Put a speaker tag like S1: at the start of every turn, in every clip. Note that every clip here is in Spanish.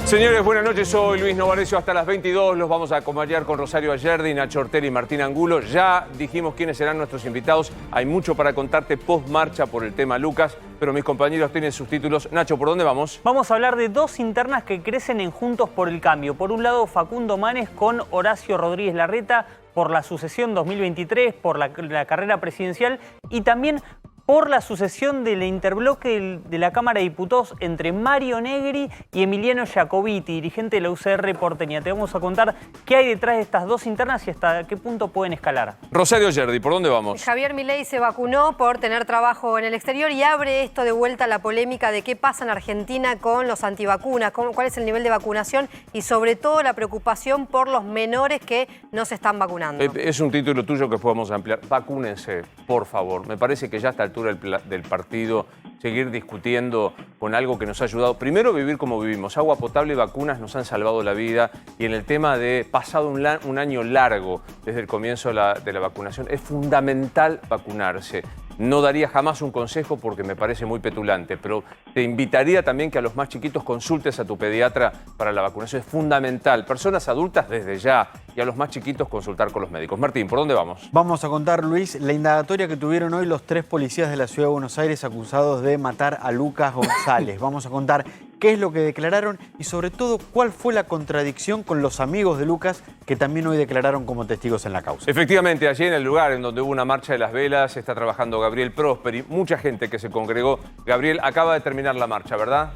S1: Señores, buenas noches. Soy Luis Novarecio. Hasta las 22 los vamos a acompañar con Rosario Ayerdi, Nacho Ortelli y Martín Angulo. Ya dijimos quiénes serán nuestros invitados. Hay mucho para contarte post-marcha por el tema Lucas, pero mis compañeros tienen sus títulos. Nacho, ¿por dónde vamos?
S2: Vamos a hablar de dos internas que crecen en Juntos por el Cambio. Por un lado, Facundo Manes con Horacio Rodríguez Larreta por la sucesión 2023, por la carrera presidencial y también por la sucesión del interbloque de la Cámara de Diputados entre Mario Negri y Emiliano Jacobiti, dirigente de la UCR porteña. Te vamos a contar qué hay detrás de estas dos internas y hasta qué punto pueden escalar.
S1: Rosario Ayerdi, ¿por dónde vamos?
S3: Javier Milei se vacunó por tener trabajo en el exterior y abre esto de vuelta la polémica de qué pasa en Argentina con los antivacunas, cuál es el nivel de vacunación y sobre todo la preocupación por los menores que no se están vacunando.
S1: Es un título tuyo que podemos ampliar. Vacúnense, por favor. Me parece que ya está del partido, seguir discutiendo con algo que nos ha ayudado. Primero, a vivir como vivimos. Agua potable y vacunas nos han salvado la vida. Y en el tema de pasado un año largo desde el comienzo de la vacunación, es fundamental vacunarse. No daría jamás un consejo porque me parece muy petulante, pero te invitaría también que a los más chiquitos consultes a tu pediatra para la vacunación. Es fundamental. Personas adultas desde ya y a los más chiquitos consultar con los médicos. Martín, ¿por dónde vamos?
S4: Vamos a contar, Luis, la indagatoria que tuvieron hoy los 3 policías de la Ciudad de Buenos Aires acusados de matar a Lucas González. Vamos a contar qué es lo que declararon y sobre todo cuál fue la contradicción con los amigos de Lucas que también hoy declararon como testigos en la causa.
S1: Efectivamente, allí en el lugar en donde hubo una marcha de las velas está trabajando Gabriel Prosperi, mucha gente que se congregó. Gabriel, acaba de terminar la marcha, ¿verdad?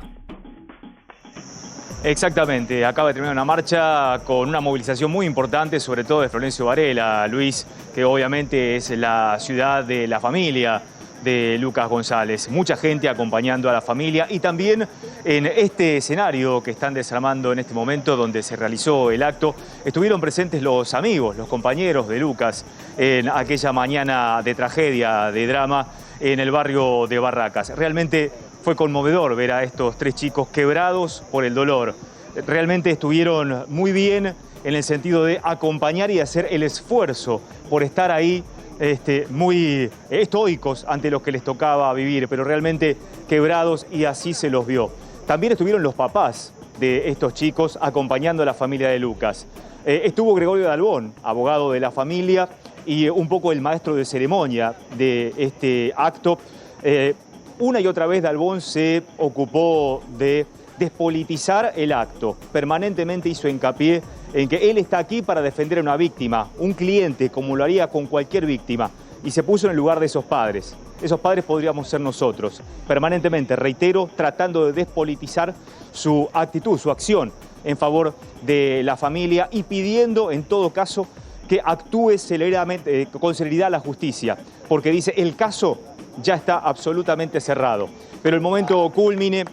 S5: Exactamente, acaba de terminar una marcha con una movilización muy importante, sobre todo de Florencio Varela, Luis, que obviamente es la ciudad de la familia de Lucas González. Mucha gente acompañando a la familia y también en este escenario que están desarmando en este momento donde se realizó el acto, estuvieron presentes los amigos, los compañeros de Lucas en aquella mañana de tragedia, de drama en el barrio de Barracas. Realmente fue conmovedor ver a estos 3 chicos quebrados por el dolor. Realmente estuvieron muy bien en el sentido de acompañar y hacer el esfuerzo por estar ahí muy estoicos ante los que les tocaba vivir, pero realmente quebrados y así se los vio. También estuvieron los papás de estos chicos acompañando a la familia de Lucas. Estuvo Gregorio Dalbón, abogado de la familia y un poco el maestro de ceremonia de este acto. Una y otra vez Dalbón se ocupó de despolitizar el acto. Permanentemente hizo hincapié en que él está aquí para defender a una víctima, un cliente, como lo haría con cualquier víctima, y se puso en el lugar de esos padres. Esos padres podríamos ser nosotros. Permanentemente, reitero, tratando de despolitizar su actitud, su acción en favor de la familia y pidiendo, en todo caso, que actúe con celeridad la justicia, porque dice, el caso ya está absolutamente cerrado. Pero el momento cúlmine,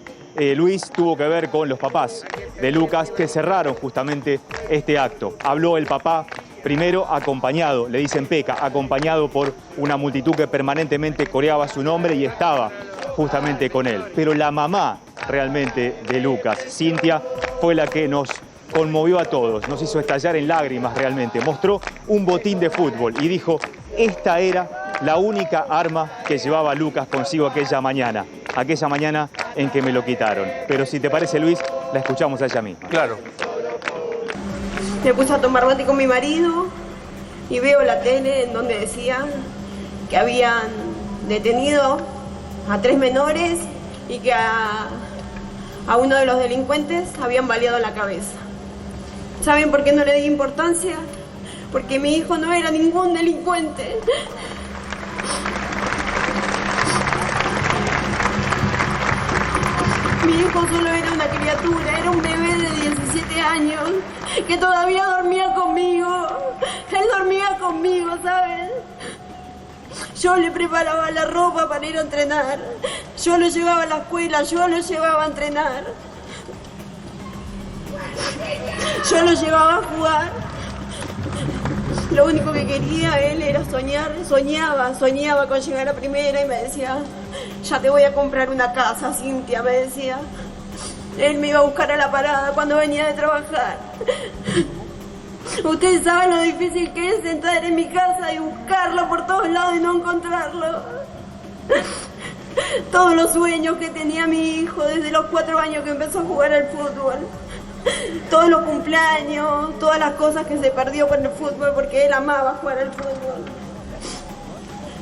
S5: Luis, tuvo que ver con los papás de Lucas que cerraron justamente este acto. Habló el papá primero acompañado, le dicen Peca, acompañado por una multitud que permanentemente coreaba su nombre y estaba justamente con él. Pero la mamá realmente de Lucas, Cintia, fue la que nos conmovió a todos, nos hizo estallar en lágrimas realmente. Mostró un botín de fútbol y dijo, esta era la única arma que llevaba Lucas consigo aquella mañana en que me lo quitaron. Pero si te parece, Luis, la escuchamos a ella misma.
S1: Claro.
S6: Me puse a tomar mate con mi marido y veo la tele en donde decía que habían detenido a 3 menores y que a uno de los delincuentes habían baleado la cabeza. ¿Saben por qué no le di importancia? Porque mi hijo no era ningún delincuente. Mi hijo solo era una criatura, era un bebé de 17 años que todavía dormía conmigo. Él dormía conmigo, ¿saben? Yo le preparaba la ropa para ir a entrenar. Yo lo llevaba a la escuela, yo lo llevaba a entrenar. Yo lo llevaba a jugar. Lo único que quería él era soñar. Soñaba con llegar a primera y me decía, ya te voy a comprar una casa, Cintia, me decía. Él me iba a buscar a la parada cuando venía de trabajar. Ustedes saben lo difícil que es entrar en mi casa y buscarlo por todos lados y no encontrarlo. Todos los sueños que tenía mi hijo desde los 4 años que empezó a jugar al fútbol. todos los cumpleaños, todas las cosas que se perdió con el fútbol, porque él amaba jugar al fútbol.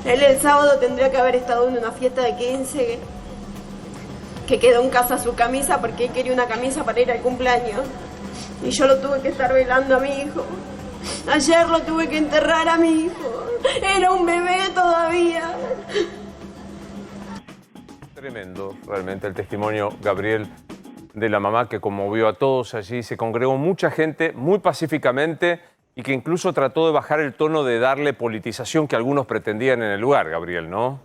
S6: Él el sábado tendría que haber estado en una fiesta de 15, que quedó en casa su camisa porque él quería una camisa para ir al cumpleaños. Y yo lo tuve que estar velando a mi hijo. Ayer lo tuve que enterrar a mi hijo. Era un bebé todavía.
S1: Tremendo, realmente, el testimonio, Gabriel, de la mamá que conmovió a todos allí. Se congregó mucha gente, muy pacíficamente, y que incluso trató de bajar el tono de darle politización que algunos pretendían en el lugar, Gabriel, ¿no?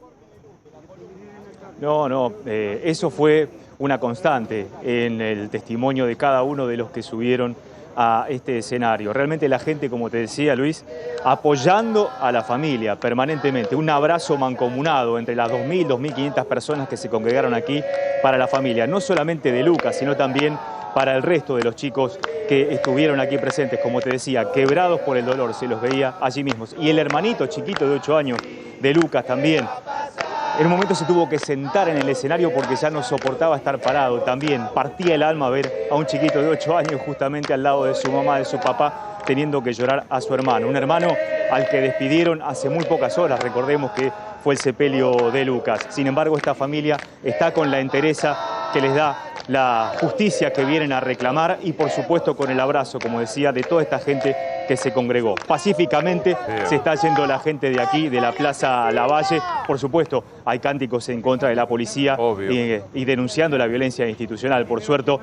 S5: No, eso fue una constante en el testimonio de cada uno de los que subieron a este escenario. Realmente la gente, como te decía Luis, apoyando a la familia permanentemente. Un abrazo mancomunado entre las 2.000, 2.500 personas que se congregaron aquí para la familia. No solamente de Lucas, sino también para el resto de los chicos que estuvieron aquí presentes. Como te decía, quebrados por el dolor, se los veía allí mismos. Y el hermanito chiquito de 8 años de Lucas también. En un momento se tuvo que sentar en el escenario porque ya no soportaba estar parado. También partía el alma ver a un chiquito de 8 años justamente al lado de su mamá, de su papá, teniendo que llorar a su hermano. Un hermano al que despidieron hace muy pocas horas, recordemos que fue el sepelio de Lucas. Sin embargo, esta familia está con la entereza que les da la justicia que vienen a reclamar y, por supuesto, con el abrazo, como decía, de toda esta gente que se congregó. Pacíficamente se está yendo la gente de aquí, de la Plaza Lavalle. Por supuesto, hay cánticos en contra de la policía y denunciando la violencia institucional, por cierto,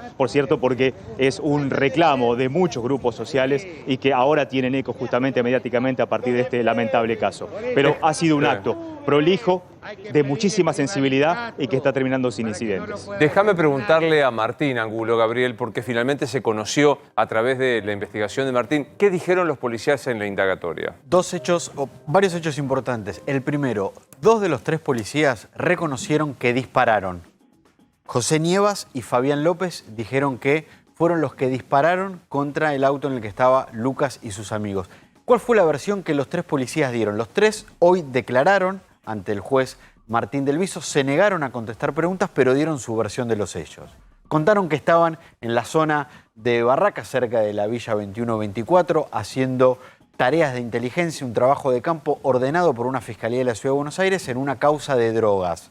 S5: porque es un reclamo de muchos grupos sociales y que ahora tienen eco justamente mediáticamente a partir de este lamentable caso. Pero ha sido un acto prolijo, de muchísima sensibilidad y que está terminando sin incidentes.
S1: Déjame preguntarle a Martín Angulo, Gabriel, porque finalmente se conoció a través de la investigación de Martín. ¿Qué dijeron los policías en la indagatoria?
S4: Varios hechos importantes. El primero, 2 de los 3 policías reconocieron que dispararon. José Nievas y Fabián López dijeron que fueron los que dispararon contra el auto en el que estaba Lucas y sus amigos. ¿Cuál fue la versión que los 3 policías dieron? Los 3 hoy declararon ante el juez Martín del Viso, se negaron a contestar preguntas, pero dieron su versión de los hechos. Contaron que estaban en la zona de Barracas, cerca de la Villa 21-24, haciendo tareas de inteligencia, un trabajo de campo ordenado por una fiscalía de la Ciudad de Buenos Aires en una causa de drogas.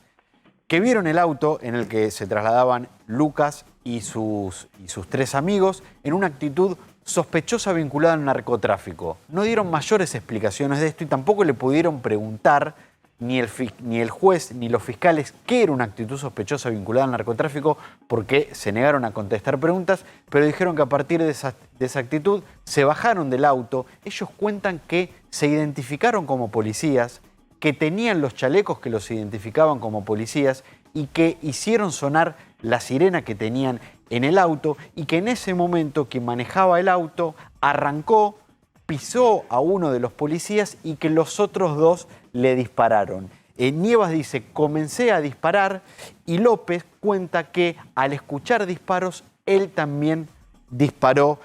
S4: Que vieron el auto en el que se trasladaban Lucas y sus 3 amigos en una actitud sospechosa vinculada al narcotráfico. No dieron mayores explicaciones de esto y tampoco le pudieron preguntar ni el juez ni los fiscales qué era una actitud sospechosa vinculada al narcotráfico porque se negaron a contestar preguntas, pero dijeron que a partir de esa actitud se bajaron del auto. Ellos cuentan que se identificaron como policías, que tenían los chalecos que los identificaban como policías y que hicieron sonar la sirena que tenían en el auto y que en ese momento quien manejaba el auto arrancó, pisó a uno de los policías y que los otros 2 le dispararon. Nievas dice, comencé a disparar, y López cuenta que al escuchar disparos, él también disparó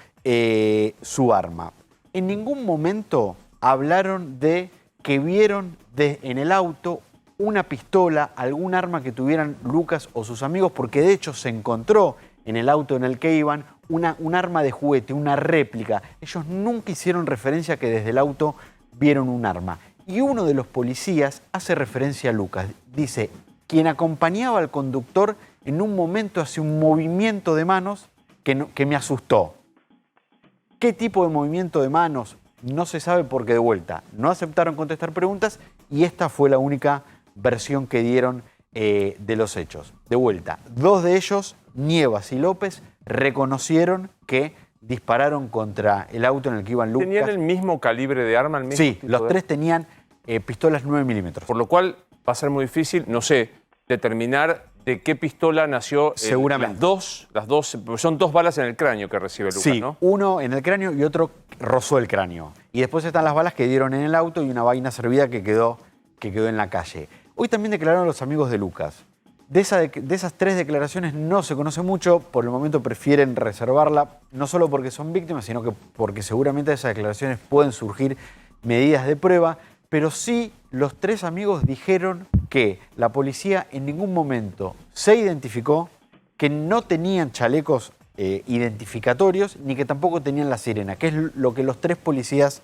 S4: su arma. En ningún momento hablaron de que vieron en el auto una pistola, algún arma que tuvieran Lucas o sus amigos, porque de hecho se encontró en el auto en el que iban un arma de juguete, una réplica. Ellos nunca hicieron referencia a que desde el auto vieron un arma. Y uno de los policías hace referencia a Lucas. Dice, quien acompañaba al conductor en un momento hace un movimiento de manos que me asustó. ¿Qué tipo de movimiento de manos? No se sabe porque de vuelta no aceptaron contestar preguntas y esta fue la única versión que dieron de los hechos. De vuelta, 2 de ellos, Nievas y López, reconocieron que dispararon contra el auto en el que iban Lucas.
S1: ¿Tenían el mismo calibre de arma?
S4: Sí, los 3 tenían pistolas 9 milímetros.
S1: Por lo cual va a ser muy difícil, no sé, determinar de qué pistola nació.
S4: Seguramente.
S1: Las dos, son 2 balas en el cráneo que recibe Lucas,
S4: sí,
S1: ¿no?
S4: Uno en el cráneo y otro rozó el cráneo. Y después están las balas que dieron en el auto y una vaina servida que quedó en la calle. Hoy también declararon los amigos de Lucas. De esas 3 declaraciones no se conoce mucho, por el momento prefieren reservarla, no solo porque son víctimas, sino que porque seguramente de esas declaraciones pueden surgir medidas de prueba, pero sí los 3 amigos dijeron que la policía en ningún momento se identificó, que no tenían chalecos identificatorios, ni que tampoco tenían la sirena, que es lo que los 3 policías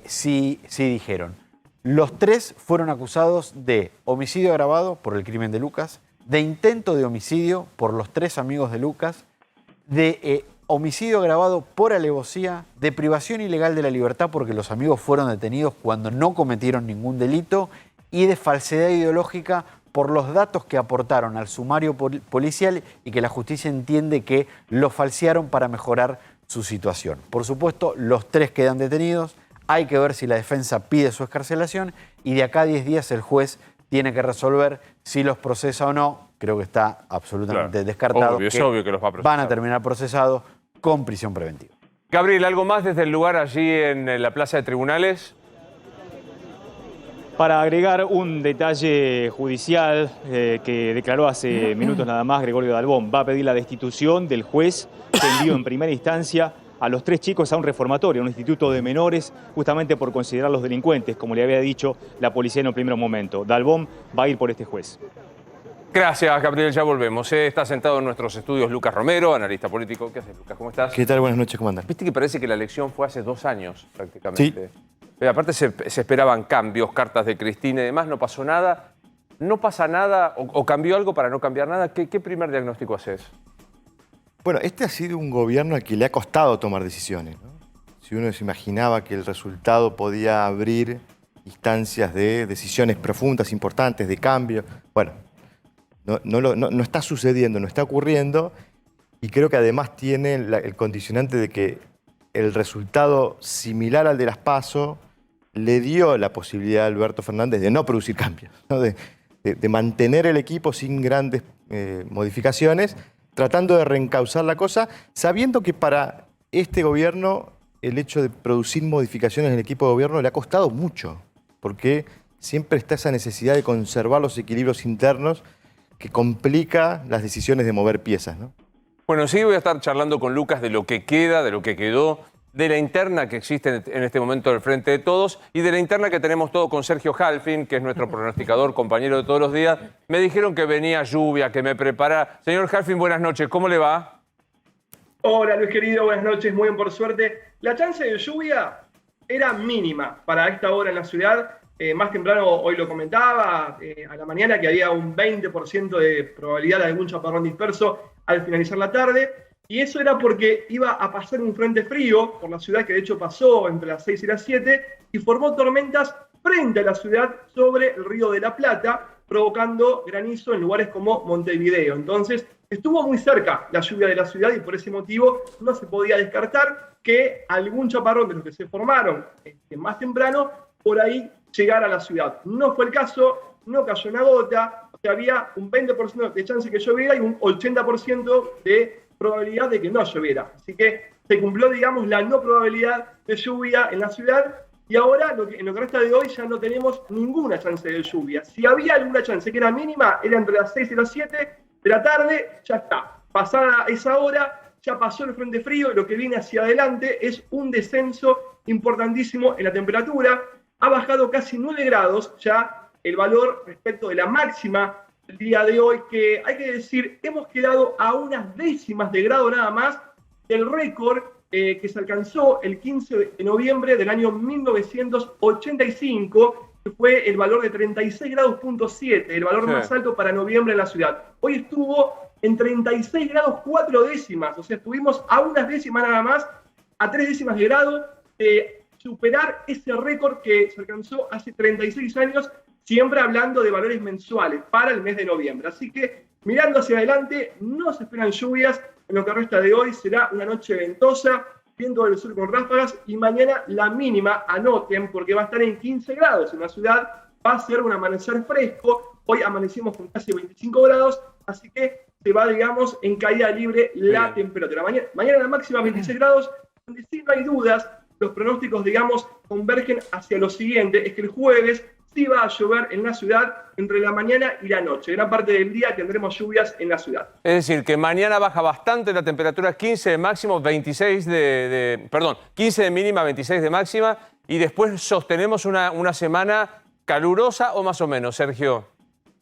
S4: sí dijeron. Los 3 fueron acusados de homicidio agravado por el crimen de Lucas, de intento de homicidio por los 3 amigos de Lucas, de homicidio agravado por alevosía, de privación ilegal de la libertad porque los amigos fueron detenidos cuando no cometieron ningún delito y de falsedad ideológica por los datos que aportaron al sumario policial y que la justicia entiende que lo falsearon para mejorar su situación. Por supuesto, los 3 quedan detenidos, hay que ver si la defensa pide su excarcelación y de acá a 10 días el juez tiene que resolver si los procesa o no. Creo que está absolutamente descartado.
S1: Obvio, es obvio que los va a procesar.
S4: Van a terminar procesados con prisión preventiva.
S1: Gabriel, ¿algo más desde el lugar allí en la Plaza de Tribunales?
S5: Para agregar un detalle judicial que declaró hace minutos nada más Gregorio Dalbón, va a pedir la destitución del juez que envió en primera instancia a los 3 chicos a un reformatorio, a un instituto de menores, justamente por considerarlos delincuentes, como le había dicho la policía en un primer momento. Dalbón va a ir por este juez.
S1: Gracias, Gabriel, ya volvemos. Está sentado en nuestros estudios Lucas Romero, analista político. ¿Qué haces, Lucas? ¿Cómo estás?
S7: ¿Qué tal? Buenas noches, comandante.
S1: Viste que parece que la elección fue hace 2 años, prácticamente. Sí. Aparte se esperaban cambios, cartas de Cristina y demás, no pasó nada. ¿No pasa nada o cambió algo para no cambiar nada? ¿Qué primer diagnóstico haces?
S7: Bueno, este ha sido un gobierno al que le ha costado tomar decisiones, ¿no? Si uno se imaginaba que el resultado podía abrir instancias de decisiones profundas, importantes, de cambio, bueno, no está sucediendo, no está ocurriendo, y creo que además tiene el condicionante de que el resultado similar al de las PASO le dio la posibilidad a Alberto Fernández de no producir cambios, ¿no? De mantener el equipo sin grandes modificaciones, tratando de reencauzar la cosa, sabiendo que para este gobierno el hecho de producir modificaciones en el equipo de gobierno le ha costado mucho, porque siempre está esa necesidad de conservar los equilibrios internos que complica las decisiones de mover piezas, ¿no?
S1: Bueno, sí, voy a estar charlando con Lucas de lo que queda, de lo que quedó, de la interna que existe en este momento del Frente de Todos y de la interna que tenemos todo con Sergio Halfin, que es nuestro pronosticador, compañero de todos los días. Me dijeron que venía lluvia, que me prepara. Señor Halfin, buenas noches, ¿cómo le va?
S8: Hola Luis querido, buenas noches, muy bien por suerte. La chance de lluvia era mínima para esta hora en la ciudad. Más temprano, hoy lo comentaba, a la mañana, que había un 20% de probabilidad de algún chaparrón disperso al finalizar la tarde. Y eso era porque iba a pasar un frente frío por la ciudad, que de hecho pasó entre las 6 y las 7, y formó tormentas frente a la ciudad sobre el río de la Plata, provocando granizo en lugares como Montevideo. Entonces, estuvo muy cerca la lluvia de la ciudad y por ese motivo no se podía descartar que algún chaparrón de los que se formaron más temprano por ahí llegara a la ciudad. No fue el caso, no cayó una gota, o sea, había un 20% de chance que lloviera y un 80% de probabilidad de que no lloviera. Así que se cumplió, digamos, la no probabilidad de lluvia en la ciudad y ahora, en lo que resta de hoy, ya no tenemos ninguna chance de lluvia. Si había alguna chance que era mínima, era entre las 6 y las 7 de la tarde, ya está. Pasada esa hora, ya pasó el frente frío y lo que viene hacia adelante es un descenso importantísimo en la temperatura. Ha bajado casi 9 grados ya el valor respecto de la máxima el día de hoy, que hay que decir, hemos quedado a unas décimas de grado nada más del récord que se alcanzó el 15 de noviembre del año 1985, que fue el valor de 36 grados, 7, el valor más alto para noviembre en la ciudad. Hoy estuvo en 36 grados 4 décimas, o sea, estuvimos a unas décimas nada más, a 3 décimas de grado de superar ese récord que se alcanzó hace 36 años, siempre hablando de valores mensuales para el mes de noviembre. Así que, mirando hacia adelante, no se esperan lluvias en lo que resta de hoy. Será una noche ventosa, viento del sur con ráfagas, y mañana la mínima, anoten, porque va a estar en 15 grados en la ciudad. Va a ser un amanecer fresco. Hoy amanecimos con casi 25 grados, así que se va, digamos, en caída libre la temperatura. Mañana la máxima 26 grados, donde sí no hay dudas, los pronósticos, digamos, convergen hacia lo siguiente, es que el jueves sí va a llover en la ciudad entre la mañana y la noche. Gran parte del día tendremos lluvias en la ciudad.
S1: Es decir, que mañana baja bastante la temperatura, 15 de máximo, 15 de mínima, 26 de máxima, y después sostenemos una semana calurosa o más o menos, Sergio.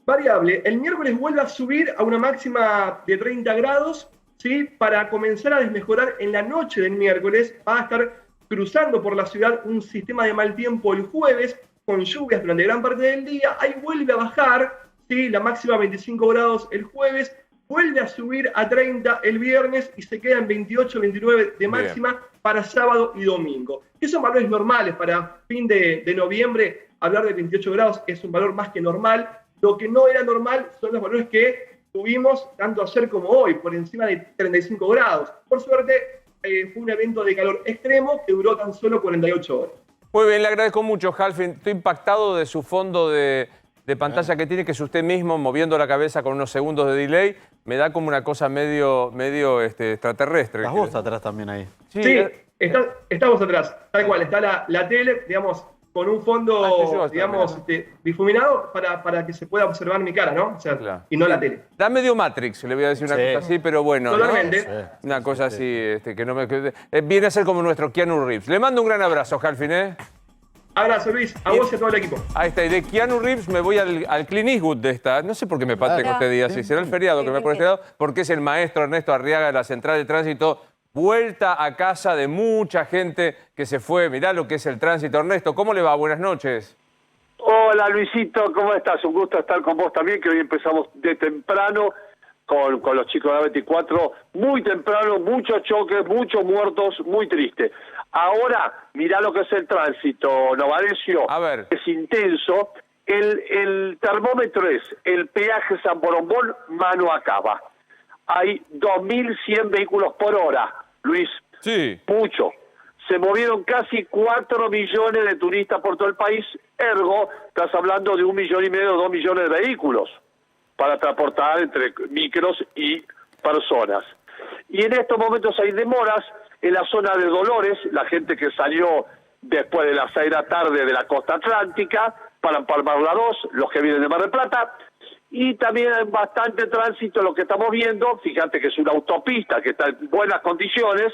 S8: Variable. El miércoles vuelve a subir a una máxima de 30 grados, ¿sí? Para comenzar a desmejorar en la noche del miércoles. Va a estar cruzando por la ciudad un sistema de mal tiempo el jueves, con lluvias durante gran parte del día. Ahí vuelve a bajar, ¿sí? La máxima 25 grados el jueves, vuelve a subir a 30 el viernes y se queda en 28, 29 de máxima. Bien. Para sábado y domingo. Esos son valores normales para fin de noviembre. Hablar de 28 grados es un valor más que normal. Lo que no era normal son los valores que tuvimos tanto ayer como hoy, por encima de 35 grados. Por suerte, fue un evento de calor extremo que duró tan solo 48 horas.
S1: Muy bien, le agradezco mucho, Halfin. Estoy impactado de su fondo de pantalla que tiene, que es usted mismo moviendo la cabeza con unos segundos de delay. Me da como una cosa medio extraterrestre.
S4: Estás vos atrás también ahí.
S8: Sí, estamos atrás. Tal cual, está la tele, digamos, con un fondo, digamos, difuminado para que se pueda observar mi cara, ¿no? O sea, claro. Y no la tele.
S1: Da medio Matrix, le voy a decir una cosa así, pero bueno.
S8: Totalmente.
S1: ¿No? Sí. Una cosa así, que no me... viene a ser como nuestro Keanu Reeves. Le mando un gran abrazo, Halfin, ¿eh?
S8: Abrazo, Luis, a vos y a todo el equipo.
S1: Ahí está, y de Keanu Reeves me voy al Clint Eastwood de esta. No sé por qué me tengo este día así. Será el feriado que me por este lado, porque es el maestro Ernesto Arriaga de la Central de Tránsito. Vuelta a casa de mucha gente que se fue. Mirá lo que es el tránsito. Ernesto, ¿cómo le va? Buenas noches.
S9: Hola, Luisito, ¿cómo estás? Un gusto estar con vos también, que hoy empezamos de temprano con los chicos de la 24. Muy temprano, muchos choques, muchos muertos, muy triste. Ahora, mirá lo que es el tránsito, Novarecio.
S1: A ver.
S9: Es intenso. El termómetro es el peaje San Borombón, mano a cava. Hay 2.100 vehículos por hora, Luis.
S1: Sí.
S9: Mucho. Se movieron casi 4 millones de turistas por todo el país. Ergo, estás hablando de 1,5 millones, 2 millones de vehículos para transportar entre micros y personas. Y en estos momentos hay demoras en la zona de Dolores, la gente que salió después de las 6 de la tarde de la costa atlántica para empalmar la 2, los que vienen de Mar del Plata. Y también hay bastante tránsito, lo que estamos viendo, fíjate que es una autopista que está en buenas condiciones,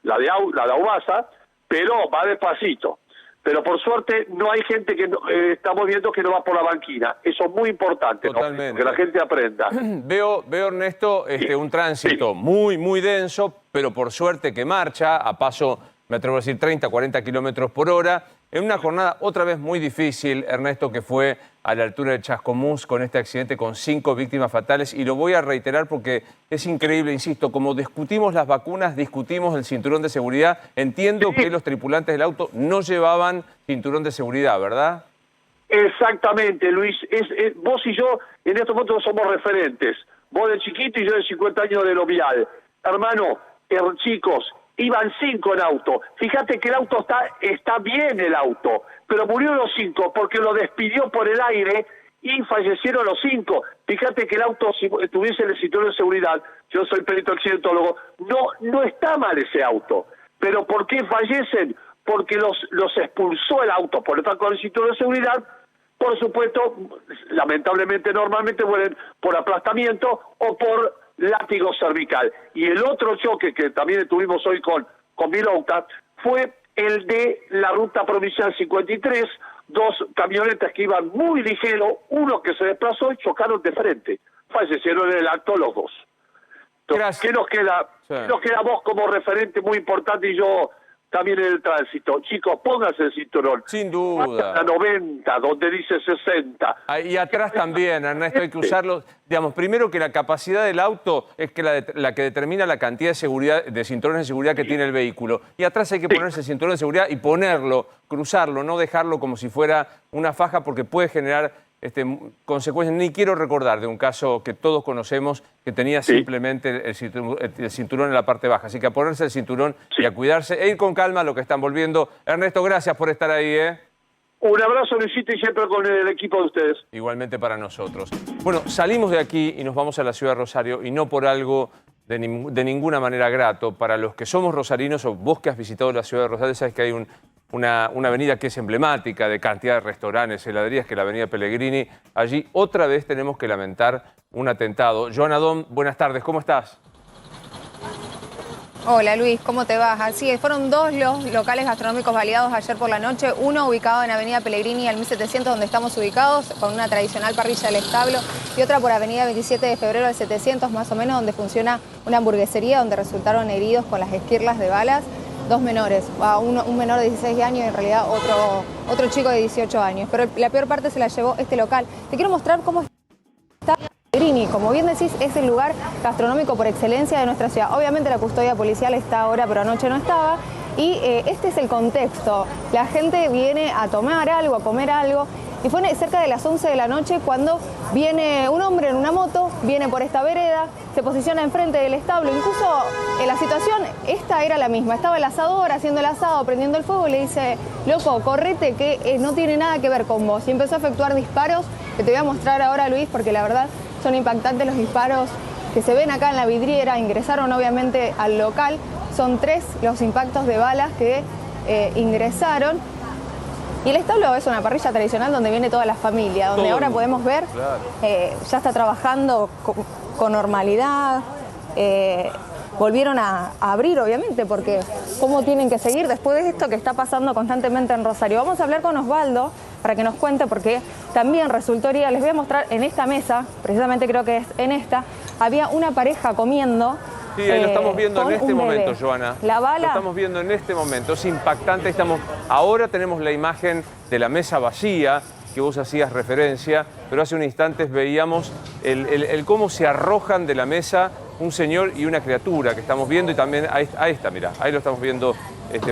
S9: la de Aubasa, pero va despacito. Pero por suerte no hay gente que estamos viendo que no va por la banquina. Eso es muy importante, ¿no? Que la gente aprenda.
S1: Veo Ernesto, un tránsito muy, muy denso, pero por suerte que marcha a paso, me atrevo a decir, 30, 40 kilómetros por hora, en una jornada otra vez muy difícil, Ernesto, que fue a la altura de Chascomús con este accidente con 5 víctimas fatales. Y lo voy a reiterar porque es increíble, insisto, como discutimos las vacunas, discutimos el cinturón de seguridad. Entiendo que los tripulantes del auto no llevaban cinturón de seguridad, ¿verdad?
S9: Exactamente, Luis. Vos y yo en estos momentos somos referentes. Vos de chiquito y yo de 50 años de lo vial. Hermano, chicos, iban 5 en auto. Fíjate que el auto está bien el auto, pero murieron los 5 porque lo despidió por el aire y fallecieron los 5. Fíjate que el auto, si tuviese el cinturón de seguridad, yo soy perito accidentólogo, no está mal ese auto. Pero ¿por qué fallecen? Porque los expulsó el auto por estar con el cinturón de seguridad. Por supuesto, lamentablemente, normalmente mueren por aplastamiento o por látigo cervical. Y el otro choque que también tuvimos hoy con Vilouta fue el de la ruta provincial 53, 2 camionetas que iban muy ligero, uno que se desplazó y chocaron de frente. Fallecieron en el acto los 2. Entonces, ¿qué nos queda? Sí. Nos queda vos como referente muy importante y yo también en el tránsito. Chicos, pónganse el cinturón.
S1: Sin duda.
S9: Hasta 90, donde dice 60.
S1: Y atrás también, Ernesto, hay que usarlo. Digamos, primero que la capacidad del auto es que la que determina la cantidad de seguridad, de cinturones de seguridad que tiene el vehículo. Y atrás hay que ponerse el cinturón de seguridad y ponerlo, cruzarlo, no dejarlo como si fuera una faja porque puede generar consecuencias. Ni quiero recordar de un caso que todos conocemos que tenía simplemente el cinturón en la parte baja. Así que a ponerse el cinturón y a cuidarse e ir con calma a lo que están volviendo. Ernesto, gracias por estar ahí, ¿eh?
S9: Un abrazo, Luisito, y siempre con el equipo de ustedes.
S1: Igualmente para nosotros. Bueno, salimos de aquí y nos vamos a la ciudad de Rosario, y no por algo de ninguna manera grato. Para los que somos rosarinos o vos que has visitado la ciudad de Rosario, sabes que hay una avenida que es emblemática de cantidad de restaurantes, heladerías, que es la avenida Pellegrini. Allí otra vez tenemos que lamentar un atentado. Joan Adón, buenas tardes, ¿cómo estás?
S10: Hola Luis, ¿cómo te vas? Así es, fueron dos los locales gastronómicos baleados ayer por la noche, uno ubicado en Avenida Pellegrini al 1700 donde estamos ubicados con una tradicional parrilla del establo y otra por Avenida 27 de Febrero al 700 más o menos donde funciona una hamburguesería donde resultaron heridos con las esquirlas de balas dos menores, un menor de 16 años y en realidad otro chico de 18 años, pero la peor parte se la llevó este local. Te quiero mostrar cómo está Pellegrini, como bien decís, es el lugar gastronómico por excelencia de nuestra ciudad. Obviamente la custodia policial está ahora, pero anoche no estaba. Y este es el contexto. La gente viene a tomar algo, a comer algo. Y fue cerca de las 11 de la noche cuando viene un hombre en una moto, viene por esta vereda, se posiciona enfrente del establo. Incluso la situación, esta era la misma. Estaba el asador haciendo el asado, prendiendo el fuego y le dice, loco, correte que no tiene nada que ver con vos. Y empezó a efectuar disparos que te voy a mostrar ahora, Luis, porque la verdad son impactantes los disparos que se ven acá en la vidriera. Ingresaron obviamente al local. Son 3 los impactos de balas que ingresaron. Y el establo es una parrilla tradicional donde viene toda la familia, donde ahora podemos ver, ya está trabajando con normalidad. Volvieron a abrir, obviamente, porque cómo tienen que seguir después de esto que está pasando constantemente en Rosario. Vamos a hablar con Osvaldo para que nos cuente, porque también resultó herida. Les voy a mostrar en esta mesa, precisamente creo que es en esta, había una pareja comiendo.
S1: Sí, ahí lo estamos viendo en este momento, Joana.
S2: La bala.
S1: Lo estamos viendo en este momento, es impactante. Ahora tenemos la imagen de la mesa vacía, que vos hacías referencia, pero hace un instante veíamos el cómo se arrojan de la mesa un señor y una criatura que estamos viendo, y también ahí está, mirá, ahí lo estamos viendo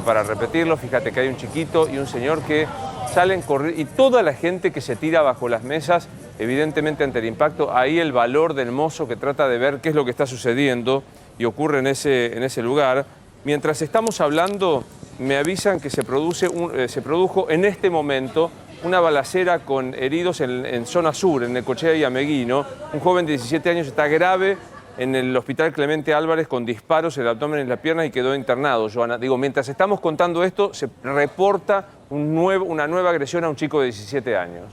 S1: para repetirlo. Fíjate que hay un chiquito y un señor que salen corriendo, y toda la gente que se tira bajo las mesas, evidentemente ante el impacto. Ahí el valor del mozo que trata de ver qué es lo que está sucediendo y ocurre en ese lugar. Mientras estamos hablando, me avisan que se produjo en este momento una balacera con heridos en zona sur, en Necochea y Ameguino. Un joven de 17 años está grave en el Hospital Clemente Álvarez con disparos en el abdomen y en las piernas y quedó internado, Joana. Digo, mientras estamos contando esto, se reporta una nueva agresión a un chico de 17 años.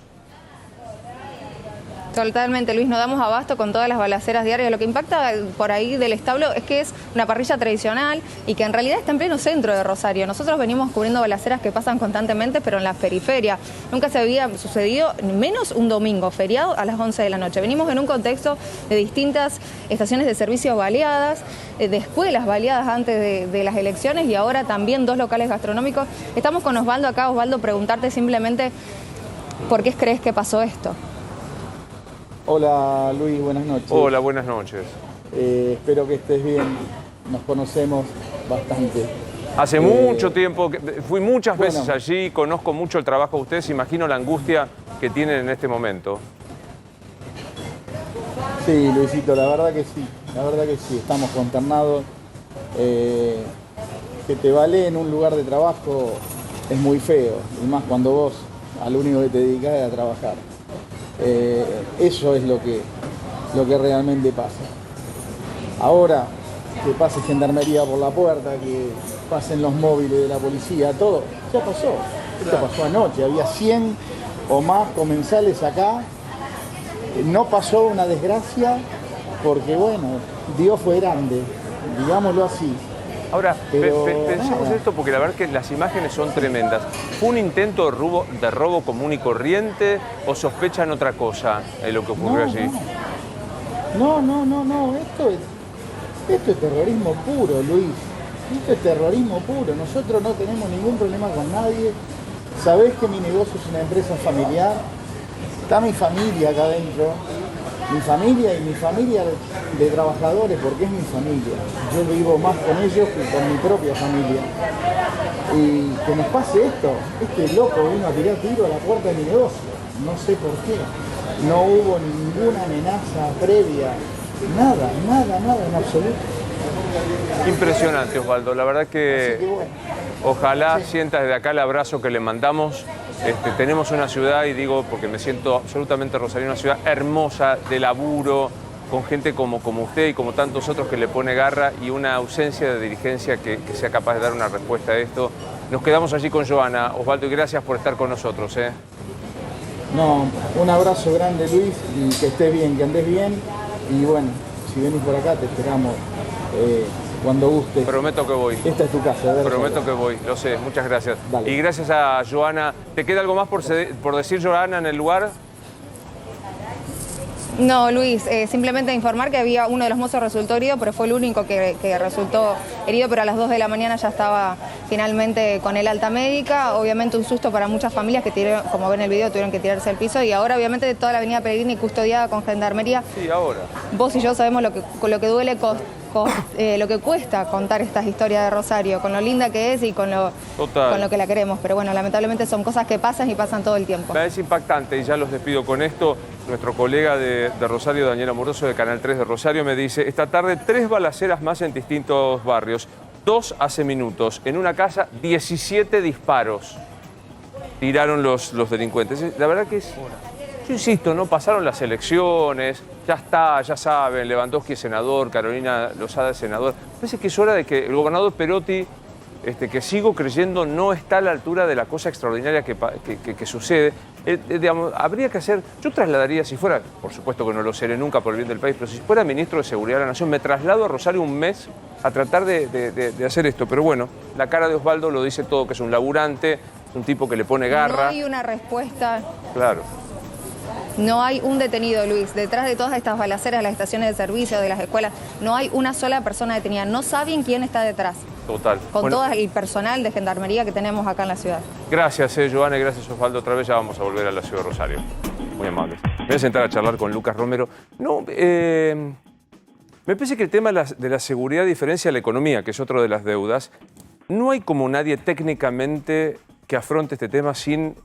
S10: Totalmente, Luis, no damos abasto con todas las balaceras diarias. Lo que impacta por ahí del establo es que es una parrilla tradicional y que en realidad está en pleno centro de Rosario. Nosotros venimos cubriendo balaceras que pasan constantemente, pero en la periferia. Nunca se había sucedido, menos un domingo, feriado a las 11 de la noche. Venimos en un contexto de distintas estaciones de servicio baleadas, de escuelas baleadas antes de las elecciones y ahora también 2 locales gastronómicos. Estamos con Osvaldo acá. Osvaldo, preguntarte simplemente por qué crees que pasó esto.
S11: Hola Luis, buenas noches.
S1: Hola, buenas noches.
S11: Espero que estés bien, nos conocemos bastante.
S1: Hace mucho tiempo, fui muchas veces allí, conozco mucho el trabajo de ustedes, imagino la angustia que tienen en este momento.
S11: Sí, Luisito, la verdad que sí, estamos consternados. Que te vale en un lugar de trabajo es muy feo, y más cuando vos a lo único que te dedicás es a trabajar. Eso es lo que realmente pasa. Ahora, que pase gendarmería por la puerta, que pasen los móviles de la policía, todo, ya pasó. Esto pasó anoche, había 100 o más comensales acá. No pasó una desgracia porque, bueno, Dios fue grande, digámoslo así.
S1: Ahora, pensemos esto porque la verdad es que las imágenes son tremendas. ¿Fue un intento de robo común y corriente o sospechan otra cosa de lo que ocurrió allí?
S11: No. Esto es terrorismo puro, Luis. Esto es terrorismo puro. Nosotros no tenemos ningún problema con nadie. Sabés que mi negocio es una empresa familiar. Está mi familia acá adentro. Mi familia y mi familia de trabajadores, porque es mi familia. Yo vivo más con ellos que con mi propia familia. Y que nos pase esto, este loco vino a tirar tiro a la puerta de mi negocio. No sé por qué. No hubo ninguna amenaza previa. Nada, en absoluto.
S1: Impresionante, Osvaldo. La verdad que ojalá sienta desde acá el abrazo que le mandamos. Tenemos una ciudad, y digo porque me siento absolutamente rosarino, una ciudad hermosa de laburo, con gente como usted y como tantos otros que le pone garra y una ausencia de dirigencia que sea capaz de dar una respuesta a esto. Nos quedamos allí con Joana, Osvaldo, y gracias por estar con nosotros.
S11: No, un abrazo grande, Luis, y que estés bien, que andes bien. Y bueno, si venís por acá te esperamos cuando guste.
S1: Prometo que voy.
S11: Esta es tu casa, ¿verdad?
S1: Prometo que voy, lo sé, muchas gracias.
S11: Dale.
S1: Y gracias a Joana. ¿Te queda algo más por decir, Joana, en el lugar?
S10: No, Luis, simplemente informar que había uno de los mozos resultó herido, pero fue el único que resultó herido, pero a las 2 de la mañana ya estaba finalmente con el alta médica. Obviamente un susto para muchas familias que, como ven en el video, tuvieron que tirarse al piso. Y ahora, obviamente, toda la avenida Pellegrini custodiada con gendarmería.
S1: Sí, ahora.
S10: Vos y yo sabemos lo que duele, lo que cuesta contar estas historias de Rosario, con lo linda que es y con lo que la queremos. Pero bueno, lamentablemente son cosas que pasan y pasan todo el tiempo.
S1: Es impactante y ya los despido con esto. Nuestro colega de Rosario, Daniel Amoroso, de Canal 3 de Rosario, me dice: esta tarde 3 balaceras más en distintos barrios. 2 hace minutos. En una casa, 17 disparos tiraron los delincuentes. La verdad que es... Yo insisto, no pasaron las elecciones, ya está, ya saben, Lewandowski es senador, Carolina Lozada es senador. Parece que es hora de que el gobernador Perotti, que sigo creyendo no está a la altura de la cosa extraordinaria que sucede. Digamos, habría que hacer, yo trasladaría, si fuera, por supuesto que no lo seré nunca por el bien del país, pero si fuera ministro de Seguridad de la Nación, me traslado a Rosario un mes a tratar de hacer esto. Pero bueno, la cara de Osvaldo lo dice todo, que es un laburante, un tipo que le pone garra.
S10: No hay una respuesta.
S1: Claro.
S10: No hay un detenido, Luis. Detrás de todas estas balaceras de las estaciones de servicio, de las escuelas, no hay una sola persona detenida. No saben quién está detrás.
S1: Total.
S10: Con todo el personal de gendarmería que tenemos acá en la ciudad.
S1: Gracias, Joana, y gracias, Osvaldo. Otra vez ya vamos a volver a la ciudad de Rosario. Muy amables. Me voy a sentar a charlar con Lucas Romero. No, me parece que el tema de la seguridad diferencia la economía, que es otro de las deudas. No hay como nadie técnicamente que afronte este tema sin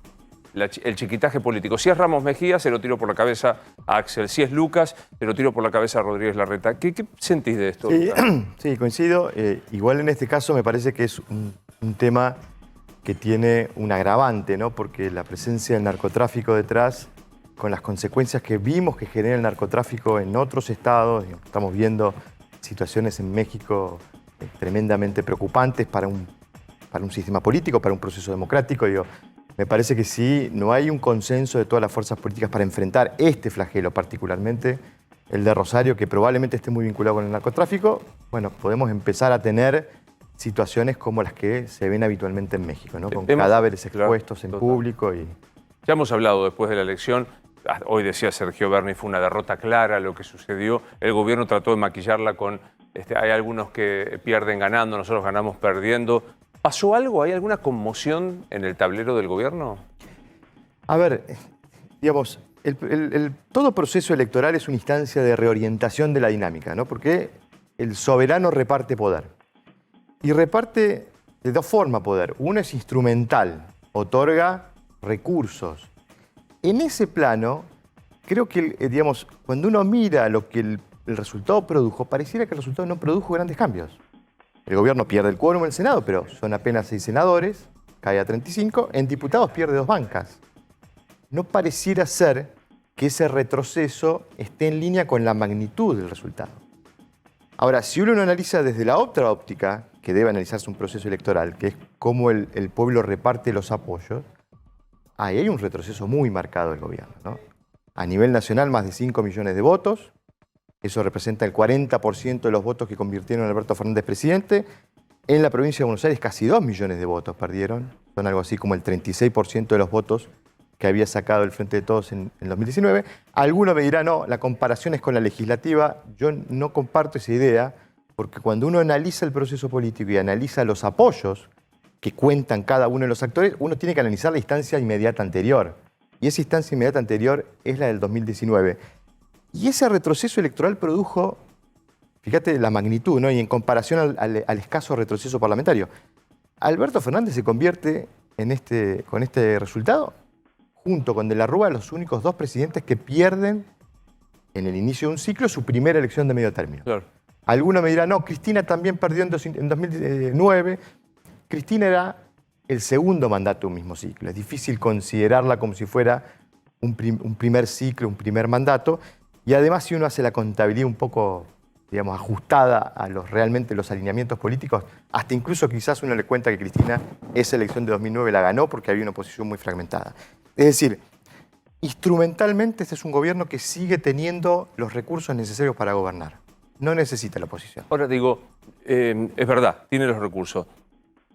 S1: el chiquitaje político. Si es Ramos Mejía, se lo tiro por la cabeza a Axel. Si es Lucas, se lo tiro por la cabeza a Rodríguez Larreta. ¿Qué sentís de esto?
S7: Sí, coincido. Igual en este caso me parece que es un tema que tiene un agravante, ¿no? Porque la presencia del narcotráfico detrás, con las consecuencias que vimos que genera el narcotráfico en otros estados, estamos viendo situaciones en México tremendamente preocupantes para un sistema político, para un proceso democrático. Me parece que sí, no hay un consenso de todas las fuerzas políticas para enfrentar este flagelo, particularmente el de Rosario, que probablemente esté muy vinculado con el narcotráfico. Bueno, podemos empezar a tener situaciones como las que se ven habitualmente en México, ¿no? Con cadáveres expuestos en público.
S1: Ya hemos hablado después de la elección. Hoy decía Sergio Berni, fue una derrota clara lo que sucedió. El gobierno trató de maquillarla con... hay algunos que pierden ganando, nosotros ganamos perdiendo. ¿Pasó algo? ¿Hay alguna conmoción en el tablero del gobierno?
S7: A ver, digamos, todo proceso electoral es una instancia de reorientación de la dinámica, ¿no? Porque el soberano reparte poder. Y reparte de dos formas poder. Uno es instrumental, otorga recursos. En ese plano, creo que, digamos, cuando uno mira lo que el resultado produjo, pareciera que el resultado no produjo grandes cambios. El gobierno pierde el quórum en el Senado, pero son apenas 6 senadores, cae a 35. En diputados pierde 2 bancas. No pareciera ser que ese retroceso esté en línea con la magnitud del resultado. Ahora, si uno lo analiza desde la otra óptica, que debe analizarse un proceso electoral, que es cómo el pueblo reparte los apoyos, ahí hay un retroceso muy marcado del gobierno, ¿no? A nivel nacional, más de 5 millones de votos. Eso representa el 40% de los votos que convirtieron a Alberto Fernández presidente. En la provincia de Buenos Aires casi 2 millones de votos perdieron. Son algo así como el 36% de los votos que había sacado el Frente de Todos en 2019. Alguno me dirá, no, la comparación es con la legislativa. Yo no comparto esa idea, porque cuando uno analiza el proceso político y analiza los apoyos que cuentan cada uno de los actores, uno tiene que analizar la instancia inmediata anterior. Y esa instancia inmediata anterior es la del 2019. Y ese retroceso electoral produjo, fíjate la magnitud, ¿no? Y en comparación al escaso retroceso parlamentario, Alberto Fernández se convierte con este resultado, junto con De la Rúa, los únicos 2 presidentes que pierden en el inicio de un ciclo su primera elección de medio término. Claro. Alguno me dirá, no, Cristina también perdió en 2009. Cristina era el segundo mandato de un mismo ciclo. Es difícil considerarla como si fuera un primer ciclo, un primer mandato. Y además, si uno hace la contabilidad un poco, digamos, ajustada a realmente los alineamientos políticos, hasta incluso quizás uno le cuenta que Cristina esa elección de 2009 la ganó porque había una oposición muy fragmentada. Es decir, instrumentalmente este es un gobierno que sigue teniendo los recursos necesarios para gobernar. no necesita la oposición.
S1: Ahora digo, es verdad, tiene los recursos,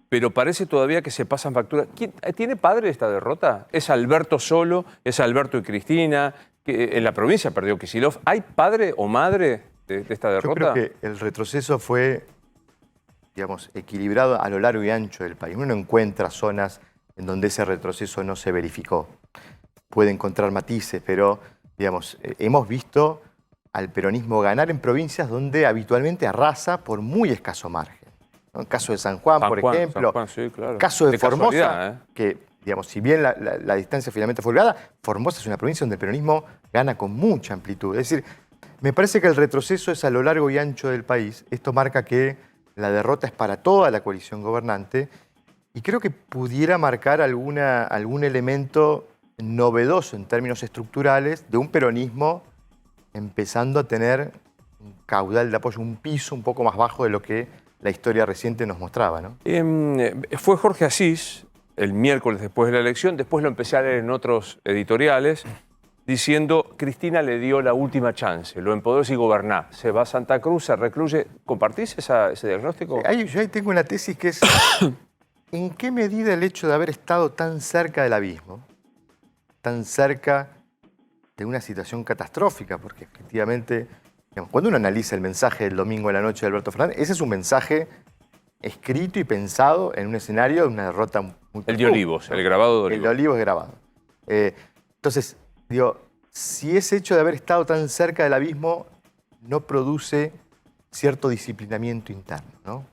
S1: pero parece todavía que se pasan facturas. ¿Tiene padre esta derrota? ¿Es Alberto solo? ¿Es Alberto y Cristina? En la provincia perdió Kicillof. ¿Hay padre o madre de esta derrota?
S7: Yo creo que el retroceso fue, digamos, equilibrado a lo largo y ancho del país. Uno no encuentra zonas en donde ese retroceso no se verificó. Puede encontrar matices, pero, digamos, hemos visto al peronismo ganar en provincias donde habitualmente arrasa por muy escaso margen. El caso de San Juan, por ejemplo.
S1: San Juan, sí, claro.
S7: Caso de Formosa,
S1: ¿eh?
S7: que, digamos, si bien la distancia finalmente fue holgada, Formosa es una provincia donde el peronismo gana con mucha amplitud. Es decir, me parece que el retroceso es a lo largo y ancho del país. Esto marca que la derrota es para toda la coalición gobernante y creo que pudiera marcar algún elemento novedoso en términos estructurales de un peronismo empezando a tener un caudal de apoyo, un piso un poco más bajo de lo que la historia reciente nos mostraba, ¿no?
S1: Fue Jorge Asís el miércoles después de la elección, después lo empecé a leer en otros editoriales, diciendo Cristina le dio la última chance, lo empoderó y goberná. Se va a Santa Cruz, se recluye. ¿Compartís ese diagnóstico?
S7: Yo ahí tengo una tesis que es ¿en qué medida el hecho de haber estado tan cerca del abismo, tan cerca de una situación catastrófica? Porque efectivamente, digamos, cuando uno analiza el mensaje del domingo de la noche de Alberto Fernández, ese es un mensaje escrito y pensado en un escenario de una derrota muy profunda.
S1: El de Olivos, el grabado de Olivos.
S7: El de Olivos grabado. Entonces, digo, si ese hecho de haber estado tan cerca del abismo no produce cierto disciplinamiento interno, ¿no?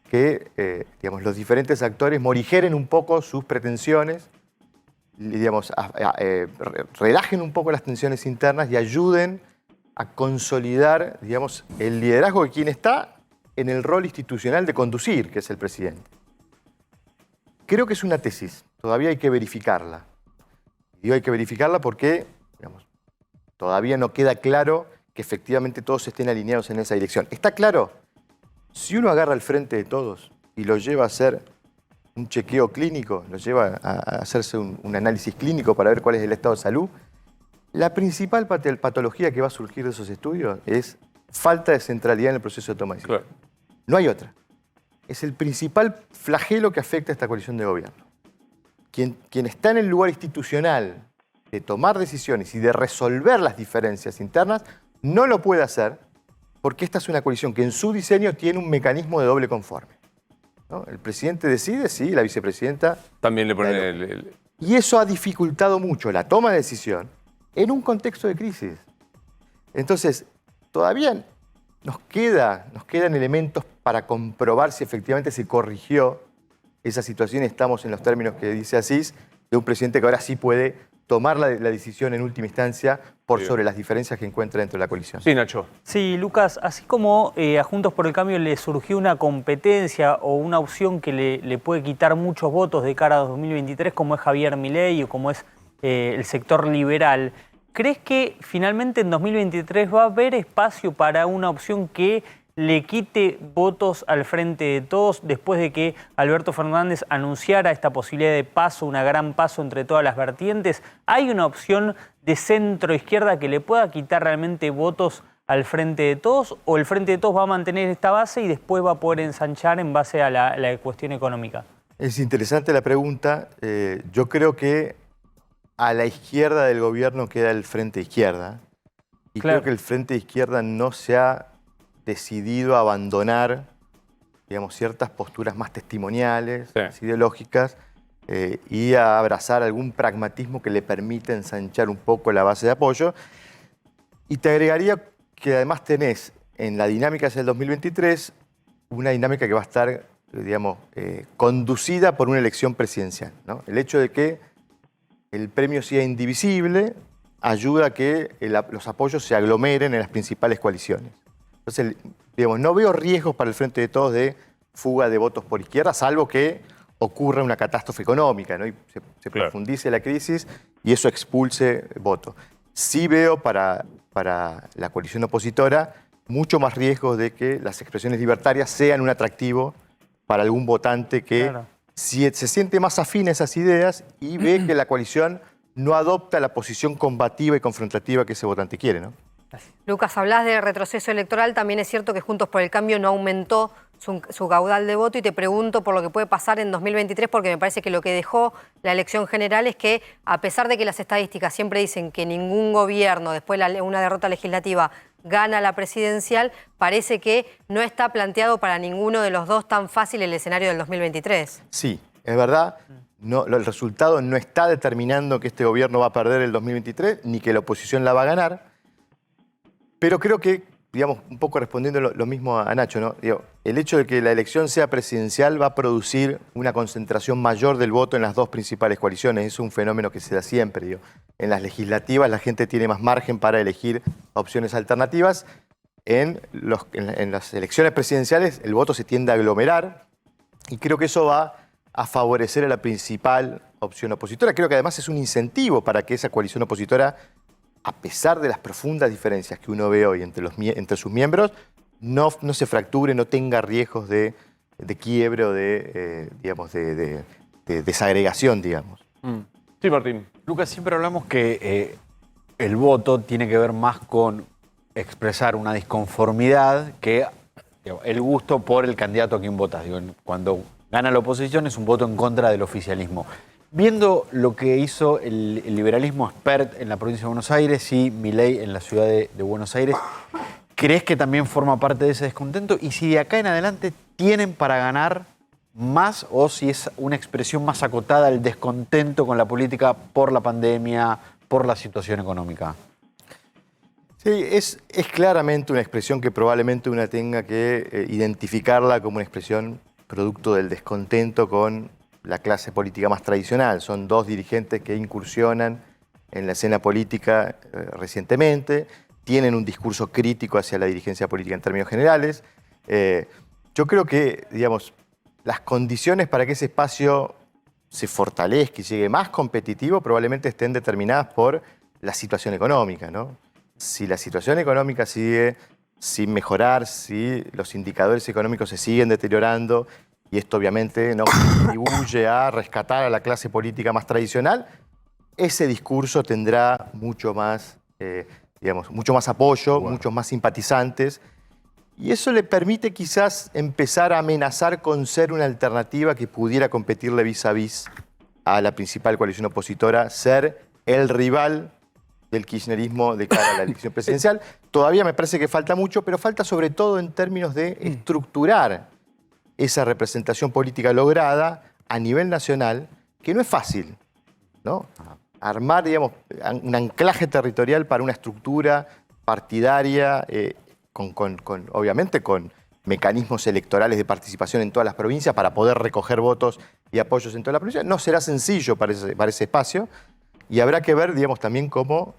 S7: Que digamos, los diferentes actores morigeren un poco sus pretensiones, digamos, relajen un poco las tensiones internas y ayuden a consolidar, digamos, el liderazgo de quien está en el rol institucional de conducir, que es el presidente. Creo que es una tesis, todavía hay que verificarla. Y digo hay que verificarla porque, digamos, todavía no queda claro que efectivamente todos estén alineados en esa dirección. Está claro, si uno agarra al frente de todos y lo lleva a hacer un chequeo clínico, lo lleva a hacerse un análisis clínico para ver cuál es el estado de salud, la principal patología que va a surgir de esos estudios es falta de centralidad en el proceso de toma de decisiones. Claro. No hay otra. Es el principal flagelo que afecta a esta coalición de gobierno. Quien está en el lugar institucional de tomar decisiones y de resolver las diferencias internas, no lo puede hacer porque esta es una coalición que en su diseño tiene un mecanismo de doble conforme, ¿no? El presidente decide, sí, la vicepresidenta
S1: también le pone
S7: Y eso ha dificultado mucho la toma de decisión en un contexto de crisis. Entonces, todavía nos quedan elementos para comprobar si efectivamente se corrigió esa situación. Estamos en los términos que dice Asís, de un presidente que ahora sí puede tomar la decisión en última instancia por sobre las diferencias que encuentra dentro de la coalición.
S1: Sí, Nacho.
S2: Sí, Lucas, así como a Juntos por el Cambio le surgió una competencia o una opción que le puede quitar muchos votos de cara a 2023, como es Javier Milei o como es el sector liberal, ¿crees que finalmente en 2023 va a haber espacio para una opción que le quite votos al Frente de Todos después de que Alberto Fernández anunciara esta posibilidad de paso, una gran paso entre todas las vertientes? ¿Hay una opción de centro-izquierda que le pueda quitar realmente votos al Frente de Todos? ¿O el Frente de Todos va a mantener esta base y después va a poder ensanchar en base a la cuestión económica?
S7: Es interesante la pregunta. Yo creo que a la izquierda del gobierno queda el Frente Izquierda. Y claro, creo que el Frente Izquierda no se ha decidido a abandonar, digamos, ciertas posturas más testimoniales, más ideológicas, y a abrazar algún pragmatismo que le permita ensanchar un poco la base de apoyo. Y te agregaría que además tenés en la dinámica hacia el 2023 una dinámica que va a estar, digamos, conducida por una elección presidencial, ¿no? El hecho de que el premio sea indivisible ayuda a que los apoyos se aglomeren en las principales coaliciones. Entonces, digamos, no veo riesgos para el Frente de Todos de fuga de votos por izquierda, salvo que ocurra una catástrofe económica, ¿no? Y se profundice la crisis y eso expulse votos. Sí veo para la coalición opositora mucho más riesgos de que las expresiones libertarias sean un atractivo para algún votante que se siente más afín a esas ideas y ve que la coalición no adopta la posición combativa y confrontativa que ese votante quiere, ¿no?
S3: Lucas, hablás de retroceso electoral, también es cierto que Juntos por el Cambio no aumentó su caudal de voto y te pregunto por lo que puede pasar en 2023 porque me parece que lo que dejó la elección general es que a pesar de que las estadísticas siempre dicen que ningún gobierno después de una derrota legislativa gana la presidencial, parece que no está planteado para ninguno de los dos tan fácil el escenario del 2023.
S7: Sí, es verdad. No, el resultado no está determinando que este gobierno va a perder el 2023 ni que la oposición la va a ganar. Pero creo que, digamos, un poco respondiendo lo mismo a Nacho, ¿no? Digo, el hecho de que la elección sea presidencial va a producir una concentración mayor del voto en las dos principales coaliciones. Es un fenómeno que se da siempre. Digo. En las legislativas la gente tiene más margen para elegir opciones alternativas. En las elecciones presidenciales el voto se tiende a aglomerar y creo que eso va a favorecer a la principal opción opositora. Creo que además es un incentivo para que esa coalición opositora, a pesar de las profundas diferencias que uno ve hoy entre sus miembros, no se fracture, no tenga riesgos de quiebre o de desagregación, digamos.
S1: Sí, Martín.
S4: Lucas, siempre hablamos que el voto tiene que ver más con expresar una disconformidad que el gusto por el candidato a quien votas. Cuando gana la oposición es un voto en contra del oficialismo. Viendo lo que hizo el liberalismo expert en la provincia de Buenos Aires y Milei en la ciudad de Buenos Aires, ¿crees que también forma parte de ese descontento? Y si de acá en adelante tienen para ganar más o si es una expresión más acotada el descontento con la política por la pandemia, por la situación económica.
S7: Sí, es claramente una expresión que probablemente una tenga que identificarla como una expresión producto del descontento con la clase política más tradicional. Son dos dirigentes que incursionan en la escena política recientemente, tienen un discurso crítico hacia la dirigencia política en términos generales. Yo creo que, digamos, las condiciones para que ese espacio se fortalezca y llegue más competitivo probablemente estén determinadas por la situación económica, ¿no? Si la situación económica sigue sin mejorar, si los indicadores económicos se siguen deteriorando, y esto obviamente no contribuye a rescatar a la clase política más tradicional, ese discurso tendrá mucho más, mucho más apoyo, muchos más simpatizantes, y eso le permite quizás empezar a amenazar con ser una alternativa que pudiera competirle vis a vis a la principal coalición opositora, ser el rival del kirchnerismo de cara a la elección presidencial. Todavía me parece que falta mucho, pero falta sobre todo en términos de estructurar esa representación política lograda a nivel nacional, que no es fácil, ¿no? Armar, digamos, un anclaje territorial para una estructura partidaria, obviamente con mecanismos electorales de participación en todas las provincias para poder recoger votos y apoyos en todas las provincias, no será sencillo para ese espacio. Y habrá que ver, digamos, también cómo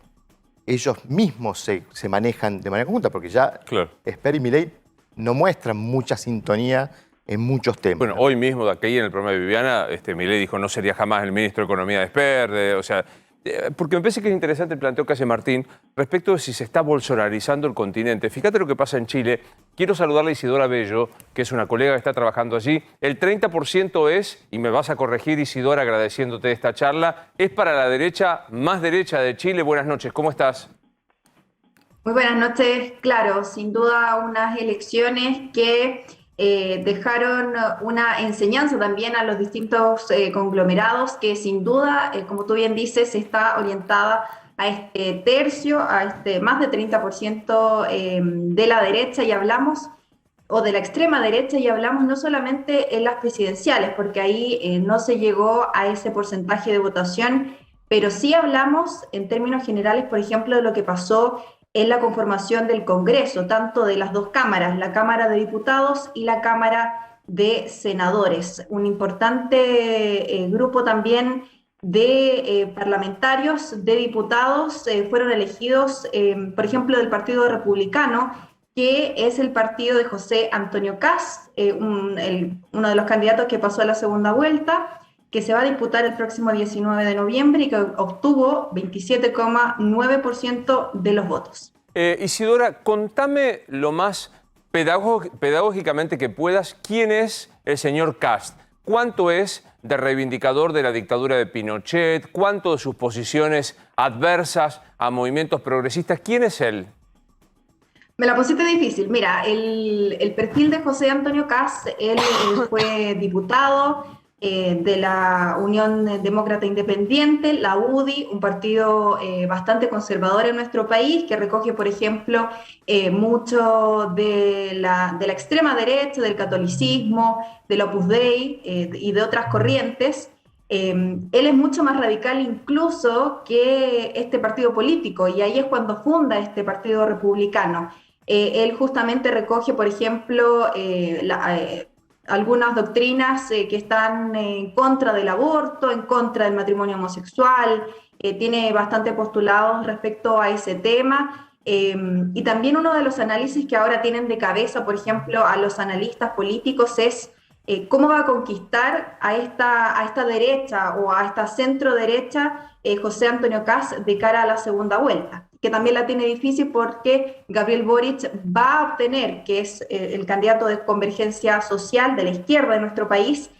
S7: ellos mismos se manejan de manera conjunta, porque ya Esper y Milei no muestran mucha sintonía en muchos temas.
S1: Bueno, hoy mismo, de aquí en el programa de Viviana, Milei dijo no sería jamás el ministro de Economía de Esper, porque me parece que es interesante el planteo que hace Martín respecto de si se está bolsonarizando el continente. Fíjate lo que pasa en Chile. Quiero saludarle a Isidora Bello, que es una colega que está trabajando allí. El 30% es, y me vas a corregir, Isidora, agradeciéndote esta charla, es para la derecha más derecha de Chile. Buenas noches, ¿cómo estás?
S12: Muy buenas noches. Claro, sin duda unas elecciones que dejaron una enseñanza también a los distintos conglomerados que sin duda, como tú bien dices, está orientada a este tercio, a este más de 30% de la derecha, y hablamos, o de la extrema derecha, y hablamos no solamente en las presidenciales, porque ahí no se llegó a ese porcentaje de votación, pero sí hablamos en términos generales, por ejemplo, de lo que pasó en la conformación del Congreso, tanto de las dos cámaras, la Cámara de Diputados y la Cámara de Senadores. Un importante grupo también de parlamentarios, de diputados, fueron elegidos, por ejemplo, del Partido Republicano, que es el partido de José Antonio Kast, uno de los candidatos que pasó a la segunda vuelta, que se va a disputar el próximo 19 de noviembre y que obtuvo 27,9% de los votos.
S1: Isidora, contame lo más pedagógicamente que puedas, ¿quién es el señor Kast? ¿Cuánto es de reivindicador de la dictadura de Pinochet? ¿Cuánto de sus posiciones adversas a movimientos progresistas? ¿Quién es él?
S12: Me la pusiste difícil. Mira, el perfil de José Antonio Kast, él fue diputado de la Unión Demócrata Independiente, la UDI, un partido bastante conservador en nuestro país, que recoge, por ejemplo, mucho de la extrema derecha, del catolicismo, del Opus Dei y de otras corrientes. Él es mucho más radical incluso que este partido político, y ahí es cuando funda este partido republicano. Él justamente recoge, por ejemplo, algunas doctrinas que están en contra del aborto, en contra del matrimonio homosexual, tiene bastante postulados respecto a ese tema. Y también uno de los análisis que ahora tienen de cabeza, por ejemplo, a los analistas políticos es cómo va a conquistar a esta derecha o a esta centro derecha José Antonio Kast de cara a la segunda vuelta, que también la tiene difícil porque Gabriel Boric va a obtener, que es el candidato de convergencia social de la izquierda de nuestro país,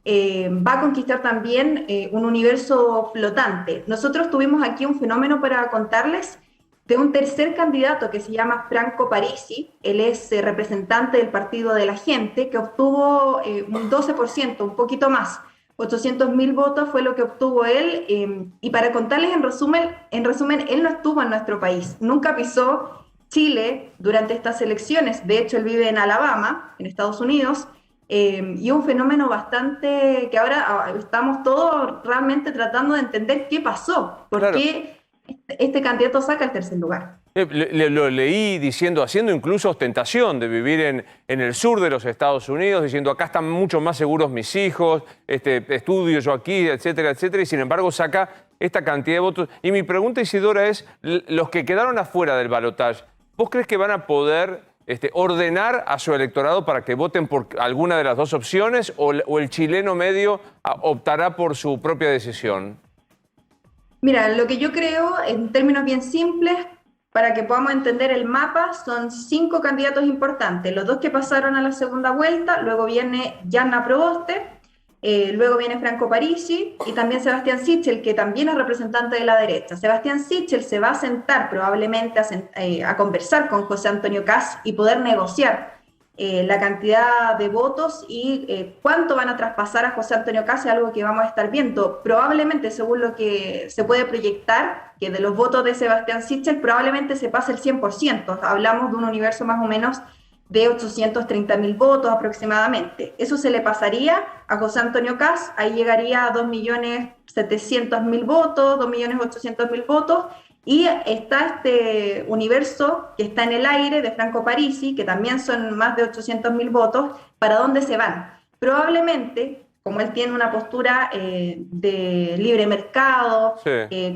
S12: va a conquistar también un universo flotante. Nosotros tuvimos aquí un fenómeno para contarles de un tercer candidato que se llama Franco Parisi. Él es representante del Partido de la Gente, que obtuvo un 12%, un poquito más. 800.000 votos fue lo que obtuvo él, y para contarles en resumen, él no estuvo en nuestro país, nunca pisó Chile durante estas elecciones. De hecho, él vive en Alabama, en Estados Unidos, y un fenómeno bastante que ahora estamos todos realmente tratando de entender qué pasó, por qué este candidato saca el tercer lugar.
S1: Lo leí diciendo, haciendo incluso ostentación de vivir en el sur de los Estados Unidos, diciendo acá están mucho más seguros mis hijos, estudio yo aquí, etcétera, etcétera, y sin embargo saca esta cantidad de votos. Y mi pregunta, Isidora, es, los que quedaron afuera del balotaje, ¿vos crees que van a poder ordenar a su electorado para que voten por alguna de las dos opciones o el chileno medio optará por su propia decisión?
S12: Mira, lo que yo creo, en términos bien simples, para que podamos entender el mapa, son 5 candidatos importantes. Los 2 que pasaron a la segunda vuelta, luego viene Yanna Proboste, luego viene Franco Parisi y también Sebastián Sichel, que también es representante de la derecha. Sebastián Sichel se va a sentar probablemente a conversar con José Antonio Kast y poder negociar la cantidad de votos y cuánto van a traspasar a José Antonio Kast, es algo que vamos a estar viendo. Probablemente, según lo que se puede proyectar, que de los votos de Sebastián Sichel probablemente se pase el 100%. Hablamos de un universo más o menos de 830.000 votos aproximadamente. Eso se le pasaría a José Antonio Kast, ahí llegaría a 2.700.000 votos, 2.800.000 votos, y está este universo que está en el aire de Franco Parisi, que también son más de 800.000 votos. ¿Para dónde se van? Probablemente, como él tiene una postura de libre mercado,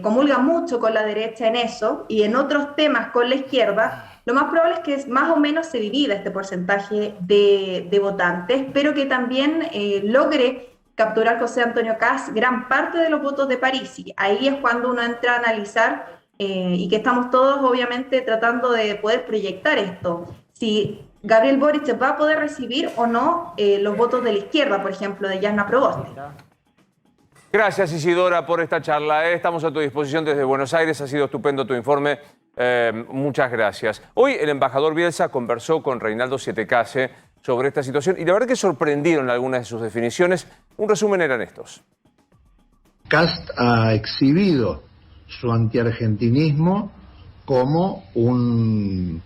S12: comulga mucho con la derecha en eso, y en otros temas con la izquierda, lo más probable es que más o menos se divida este porcentaje de votantes, pero que también logre capturar José Antonio Kast gran parte de los votos de Parisi. Ahí es cuando uno entra a analizar y que estamos todos obviamente tratando de poder proyectar esto. Si Gabriel Boric va a poder recibir o no los votos de la izquierda, por ejemplo, de Yanna Proboste.
S1: Gracias, Isidora, por esta charla. Estamos a tu disposición desde Buenos Aires. Ha sido estupendo tu informe. Muchas gracias. Hoy el embajador Bielsa conversó con Reinaldo Sietecase sobre esta situación y la verdad que sorprendieron algunas de sus definiciones. Un resumen eran estos.
S13: Kast ha exhibido su antiargentinismo como una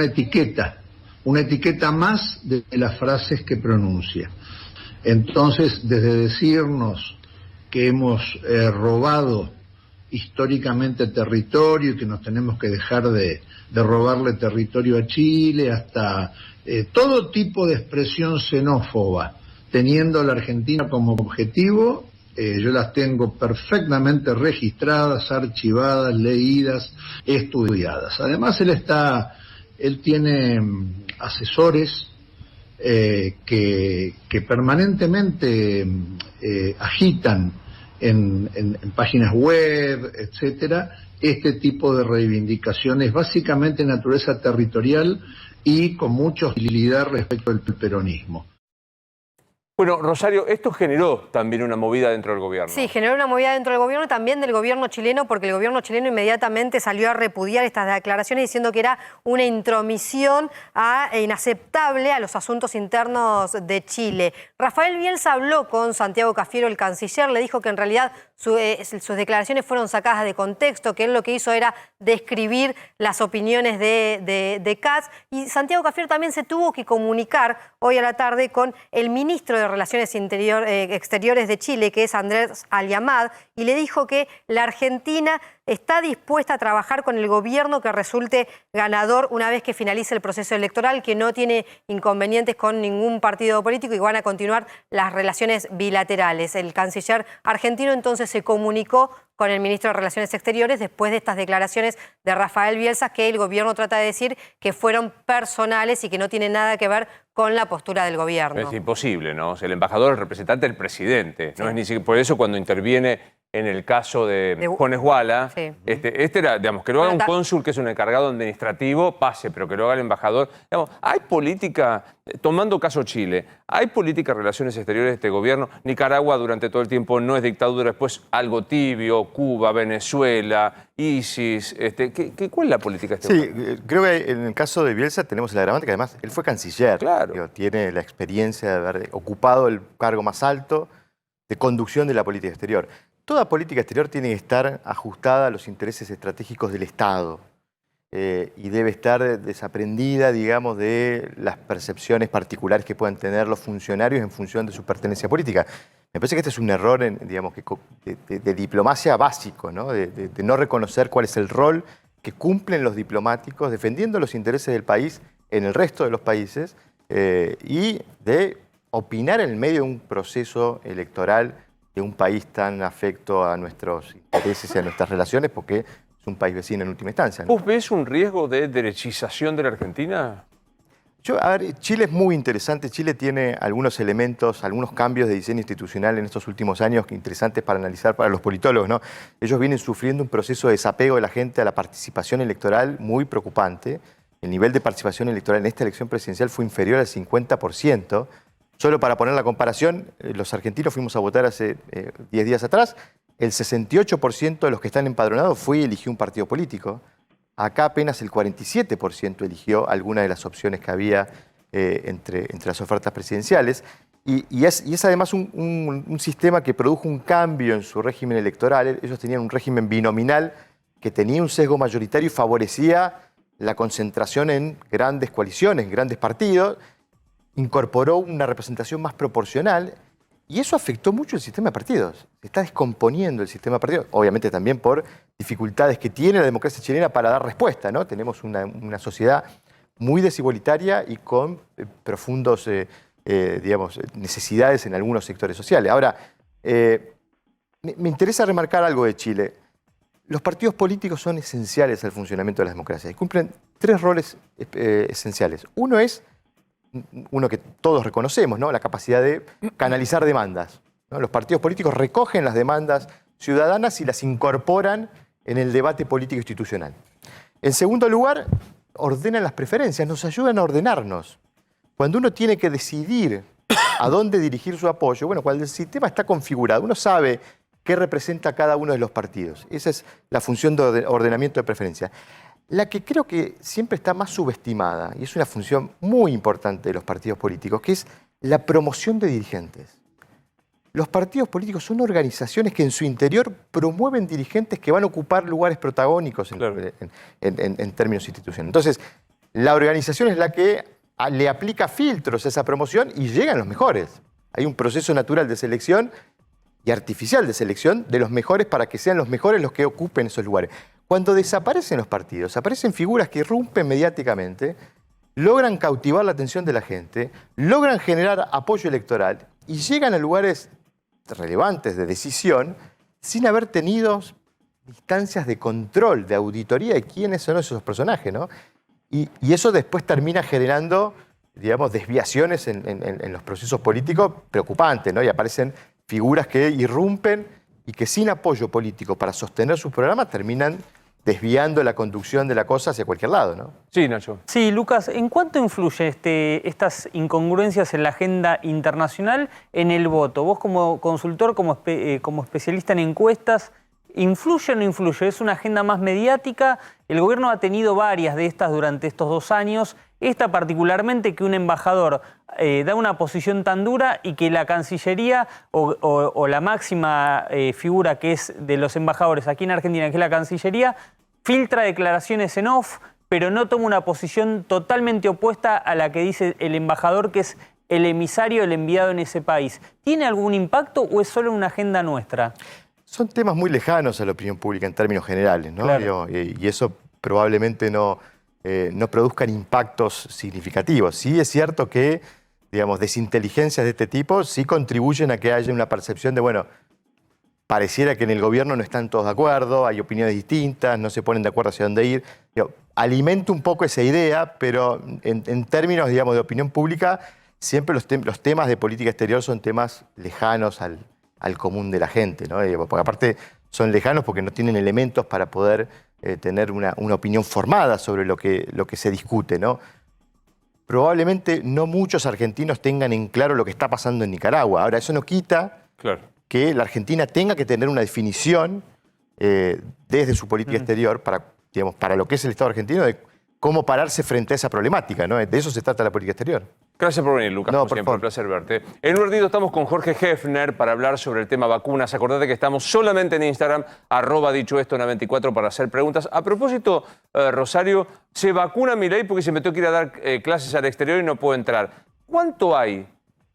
S13: etiqueta más de las frases que pronuncia. Entonces, desde decirnos que hemos robado históricamente territorio y que nos tenemos que dejar de robarle territorio a Chile, hasta todo tipo de expresión xenófoba, teniendo a la Argentina como objetivo, yo las tengo perfectamente registradas, archivadas, leídas, estudiadas. Además, él tiene asesores que permanentemente agitan en páginas web, etcétera, este tipo de reivindicaciones, básicamente de naturaleza territorial y con mucha hostilidad respecto al peronismo.
S1: Bueno, Rosario, esto generó también una movida dentro del gobierno.
S3: Sí, generó una movida dentro del gobierno y también del gobierno chileno, porque el gobierno chileno inmediatamente salió a repudiar estas declaraciones diciendo que era una intromisión inaceptable a los asuntos internos de Chile. Rafael Bielsa habló con Santiago Cafiero, el canciller, le dijo que en realidad sus declaraciones fueron sacadas de contexto, que él lo que hizo era describir las opiniones de Katz, y Santiago Cafiero también se tuvo que comunicar hoy a la tarde con el ministro de Relaciones Exteriores de Chile, que es Andrés Al-Yamad, y le dijo que la Argentina está dispuesta a trabajar con el gobierno que resulte ganador una vez que finalice el proceso electoral, que no tiene inconvenientes con ningún partido político y van a continuar las relaciones bilaterales. El canciller argentino entonces se comunicó con el ministro de Relaciones Exteriores después de estas declaraciones de Rafael Bielsa, que el gobierno trata de decir que fueron personales y que no tienen nada que ver con la postura del gobierno.
S1: Es imposible, ¿no? O sea, el embajador es el representante del presidente. Sí. No es ni siquiera, por eso cuando interviene en el caso de Juan Esguala, sí. Este era, digamos, que lo haga un cónsul que es un encargado administrativo, pase, pero que lo haga el embajador. Digamos, hay política, tomando caso Chile, hay política de relaciones exteriores de este gobierno. Nicaragua durante todo el tiempo no es dictadura, después algo tibio, Cuba, Venezuela, ISIS. ¿Cuál es la política de este gobierno?
S7: Sí, creo que en el caso de Bielsa tenemos el agravante que además él fue canciller. Claro. Digo, tiene la experiencia de haber ocupado el cargo más alto de conducción de la política exterior. Toda política exterior tiene que estar ajustada a los intereses estratégicos del Estado y debe estar desaprendida, digamos, de las percepciones particulares que puedan tener los funcionarios en función de su pertenencia política. Me parece que este es un error, digamos, de diplomacia básico, ¿no? De no reconocer cuál es el rol que cumplen los diplomáticos defendiendo los intereses del país en el resto de los países y de opinar en el medio de un proceso electoral de un país tan afecto a nuestros intereses y a nuestras relaciones, porque es un país vecino en última instancia, ¿no?
S1: ¿Vos ves un riesgo de derechización de la Argentina?
S7: Chile es muy interesante. Chile tiene algunos elementos, algunos cambios de diseño institucional en estos últimos años interesantes para analizar para los politólogos, ¿no? Ellos vienen sufriendo un proceso de desapego de la gente a la participación electoral muy preocupante. El nivel de participación electoral en esta elección presidencial fue inferior al 50%. Solo para poner la comparación, los argentinos fuimos a votar hace 10 días atrás, el 68% de los que están empadronados fue y eligió un partido político. Acá apenas el 47% eligió alguna de las opciones que había entre las ofertas presidenciales. Y es además un sistema que produjo un cambio en su régimen electoral. Ellos tenían un régimen binominal que tenía un sesgo mayoritario y favorecía la concentración en grandes coaliciones, en grandes partidos. Incorporó una representación más proporcional y eso afectó mucho el sistema de partidos. Se está descomponiendo el sistema de partidos, obviamente también por dificultades que tiene la democracia chilena para dar respuesta, ¿no? Tenemos una sociedad muy desigualitaria y con profundos, digamos, necesidades en algunos sectores sociales. Ahora, me interesa remarcar algo de Chile. Los partidos políticos son esenciales al funcionamiento de las democracias y cumplen 3 roles esenciales. Uno es uno que todos reconocemos, ¿no? La capacidad de canalizar demandas, ¿no? Los partidos políticos recogen las demandas ciudadanas y las incorporan en el debate político institucional. En segundo lugar, ordenan las preferencias, nos ayudan a ordenarnos. Cuando uno tiene que decidir a dónde dirigir su apoyo, bueno, cuando el sistema está configurado, uno sabe qué representa cada uno de los partidos. Esa es la función de ordenamiento de preferencia. La que creo que siempre está más subestimada, y es una función muy importante de los partidos políticos, que es la promoción de dirigentes. Los partidos políticos son organizaciones que en su interior promueven dirigentes que van a ocupar lugares protagónicos en términos institucionales. Entonces, la organización es la que le aplica filtros a esa promoción y llegan los mejores. Hay un proceso natural de selección y artificial de selección de los mejores para que sean los mejores los que ocupen esos lugares. Cuando desaparecen los partidos, aparecen figuras que irrumpen mediáticamente, logran cautivar la atención de la gente, logran generar apoyo electoral y llegan a lugares relevantes de decisión sin haber tenido instancias de control, de auditoría de quiénes son esos personajes, ¿no? Y eso después termina generando, digamos, desviaciones en los procesos políticos preocupantes, ¿no? Y aparecen figuras que irrumpen y que sin apoyo político para sostener sus programas terminan desviando la conducción de la cosa hacia cualquier lado, ¿no?
S1: Sí, Nacho.
S2: Sí, Lucas, ¿en cuánto influye estas incongruencias en la agenda internacional en el voto? Vos como consultor, como especialista en encuestas, ¿influye o no influye? ¿Es una agenda más mediática? El gobierno ha tenido varias de estas durante estos 2 años. Esta particularmente, que un embajador da una posición tan dura y que la Cancillería o la máxima figura que es de los embajadores aquí en Argentina, que es la Cancillería, filtra declaraciones en off, pero no toma una posición totalmente opuesta a la que dice el embajador, que es el emisario, el enviado en ese país. ¿Tiene algún impacto o es solo una agenda nuestra?
S7: Son temas muy lejanos a la opinión pública en términos generales, ¿no?
S2: Claro.
S7: Y eso probablemente no produzcan impactos significativos. Sí es cierto que, digamos, desinteligencias de este tipo sí contribuyen a que haya una percepción de, bueno, pareciera que en el gobierno no están todos de acuerdo, hay opiniones distintas, no se ponen de acuerdo hacia dónde ir. Alimenta un poco esa idea, pero en términos, digamos, de opinión pública, siempre los temas de política exterior son temas lejanos al común de la gente, ¿no? Porque aparte son lejanos porque no tienen elementos para poder tener una opinión formada sobre lo que se discute, ¿no? Probablemente no muchos argentinos tengan en claro lo que está pasando en Nicaragua. Ahora, eso no quita que la Argentina tenga que tener una definición desde su política exterior para lo que es el Estado argentino, de cómo pararse frente a esa problemática, ¿no? De eso se trata la política exterior.
S1: Gracias por venir, Lucas.
S7: No,
S1: como
S7: por
S1: siempre,
S7: favor.
S1: un placer verte. En un ratito estamos con Jorge Hefner para hablar sobre el tema vacunas. Acordate que estamos solamente en Instagram, @dichoesto94 para hacer preguntas. A propósito, Rosario, se vacuna Milei porque se metió que ir a dar clases al exterior y no puede entrar. ¿Cuánto hay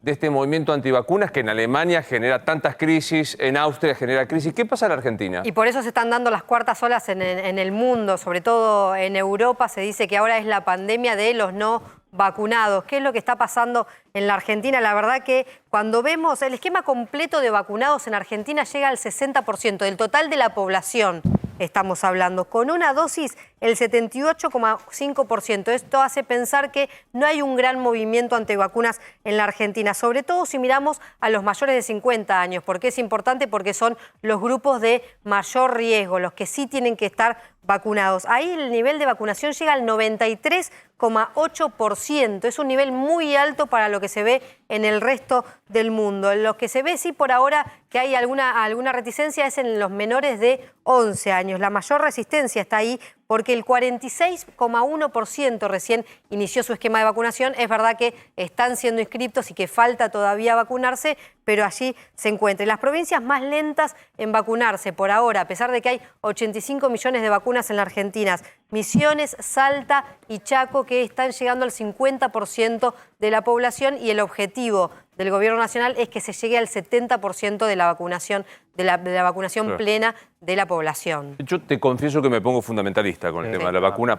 S1: de este movimiento antivacunas que en Alemania genera tantas crisis, en Austria genera crisis? ¿Qué pasa en la Argentina?
S3: Y por eso se están dando las cuartas olas en el mundo, sobre todo en Europa. Se dice que ahora es la pandemia de los no vacunados. ¿Qué es lo que está pasando en la Argentina? La verdad que cuando vemos el esquema completo de vacunados en Argentina llega al 60% del total de la población. Estamos hablando, con una dosis el 78,5%. Esto hace pensar que no hay un gran movimiento antivacunas en la Argentina, sobre todo si miramos a los mayores de 50 años. ¿Por qué es importante? Porque son los grupos de mayor riesgo, los que sí tienen que estar vacunados. Ahí el nivel de vacunación llega al 93,8%. Es un nivel muy alto para lo que se ve en el resto del mundo. Lo que se ve, sí, por ahora, que hay alguna reticencia es en los menores de 11 años. La mayor resistencia está ahí porque el 46,1% recién inició su esquema de vacunación. Es verdad que están siendo inscriptos y que falta todavía vacunarse, pero allí se encuentra. Las provincias más lentas en vacunarse por ahora, a pesar de que hay 85 millones de vacunas en la Argentina, Misiones, Salta y Chaco, que están llegando al 50% de la población, y el objetivo del Gobierno Nacional es que se llegue al 70% de la vacunación, de la vacunación plena de la población.
S1: Yo te confieso que me pongo fundamentalista con el tema de la vacuna.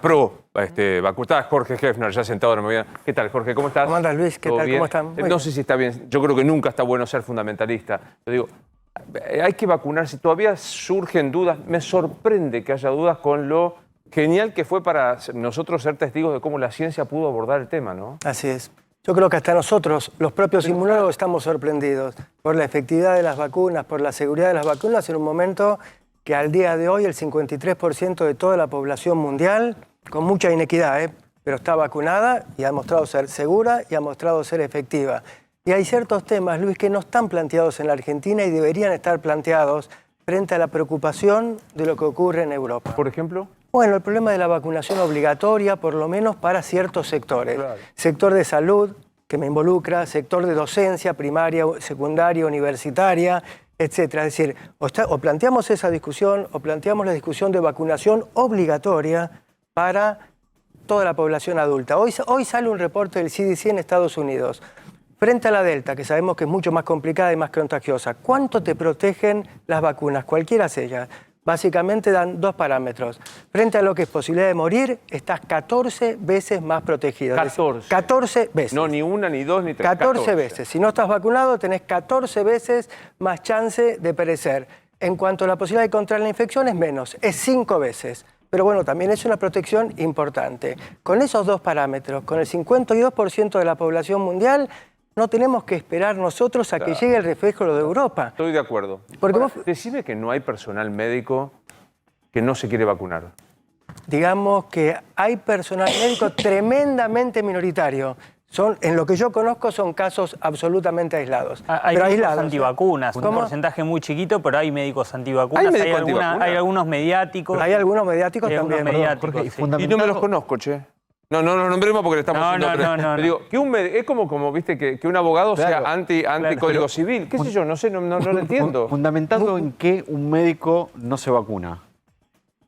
S1: Está Jorge Hefner ya sentado en la movida. ¿Qué tal, Jorge? ¿Cómo estás?
S14: ¿Cómo andas, Luis? ¿Qué tal?
S1: Bien?
S14: ¿Cómo están?
S1: No sé si está bien. Yo creo que nunca está bueno ser fundamentalista. Yo digo, hay que vacunarse. Todavía surgen dudas. Me sorprende que haya dudas con lo genial que fue para nosotros ser testigos de cómo la ciencia pudo abordar el tema, ¿no?
S14: Así es. Yo creo que hasta nosotros, los propios inmunólogos, estamos sorprendidos por la efectividad de las vacunas, por la seguridad de las vacunas, en un momento que al día de hoy el 53% de toda la población mundial, con mucha inequidad, pero está vacunada y ha mostrado ser segura y ha mostrado ser efectiva. Y hay ciertos temas, Luis, que no están planteados en la Argentina y deberían estar planteados frente a la preocupación de lo que ocurre en Europa.
S1: ¿Por ejemplo?
S14: Bueno, el problema de la vacunación obligatoria, por lo menos para ciertos sectores. Claro. Sector de salud, que me involucra, sector de docencia, primaria, secundaria, universitaria, etcétera. Es decir, o planteamos esa discusión o planteamos la discusión de vacunación obligatoria para toda la población adulta. Hoy sale un reporte del CDC en Estados Unidos. Frente a la Delta, que sabemos que es mucho más complicada y más contagiosa, ¿cuánto te protegen las vacunas? Cualquiera sea. Básicamente dan 2 parámetros. Frente a lo que es posibilidad de morir, estás 14 veces más protegido.
S1: 14.
S14: 14 veces.
S1: No, ni una, ni dos, ni tres.
S14: 14 veces. Si no estás vacunado, tenés 14 veces más chance de perecer. En cuanto a la posibilidad de contraer la infección, es menos. Es 5 veces. Pero bueno, también es una protección importante. Con esos 2 parámetros, con el 52% de la población mundial, no tenemos que esperar nosotros a que llegue el reflejo de Europa.
S1: Estoy de acuerdo.
S14: Porque
S1: ahora, decime que no hay personal médico que no se quiere vacunar?
S14: Digamos que hay personal médico tremendamente minoritario. En lo que yo conozco son casos absolutamente aislados.
S2: Hay
S14: pero
S2: médicos
S14: aislados.
S2: antivacunas, un porcentaje muy chiquito, pero hay médicos antivacunas. Hay algunos mediáticos.
S14: Hay algunos mediáticos también.
S2: Mediáticos,
S14: Jorge,
S2: sí.
S1: Y no me los conozco, che. No los nombremos porque le estamos haciendo...
S2: No.
S1: Digo, que es como viste, que un abogado sea anti Código Civil. ¿Qué sé yo? No sé, no lo entiendo.
S4: Fundamentando en qué un médico no se vacuna.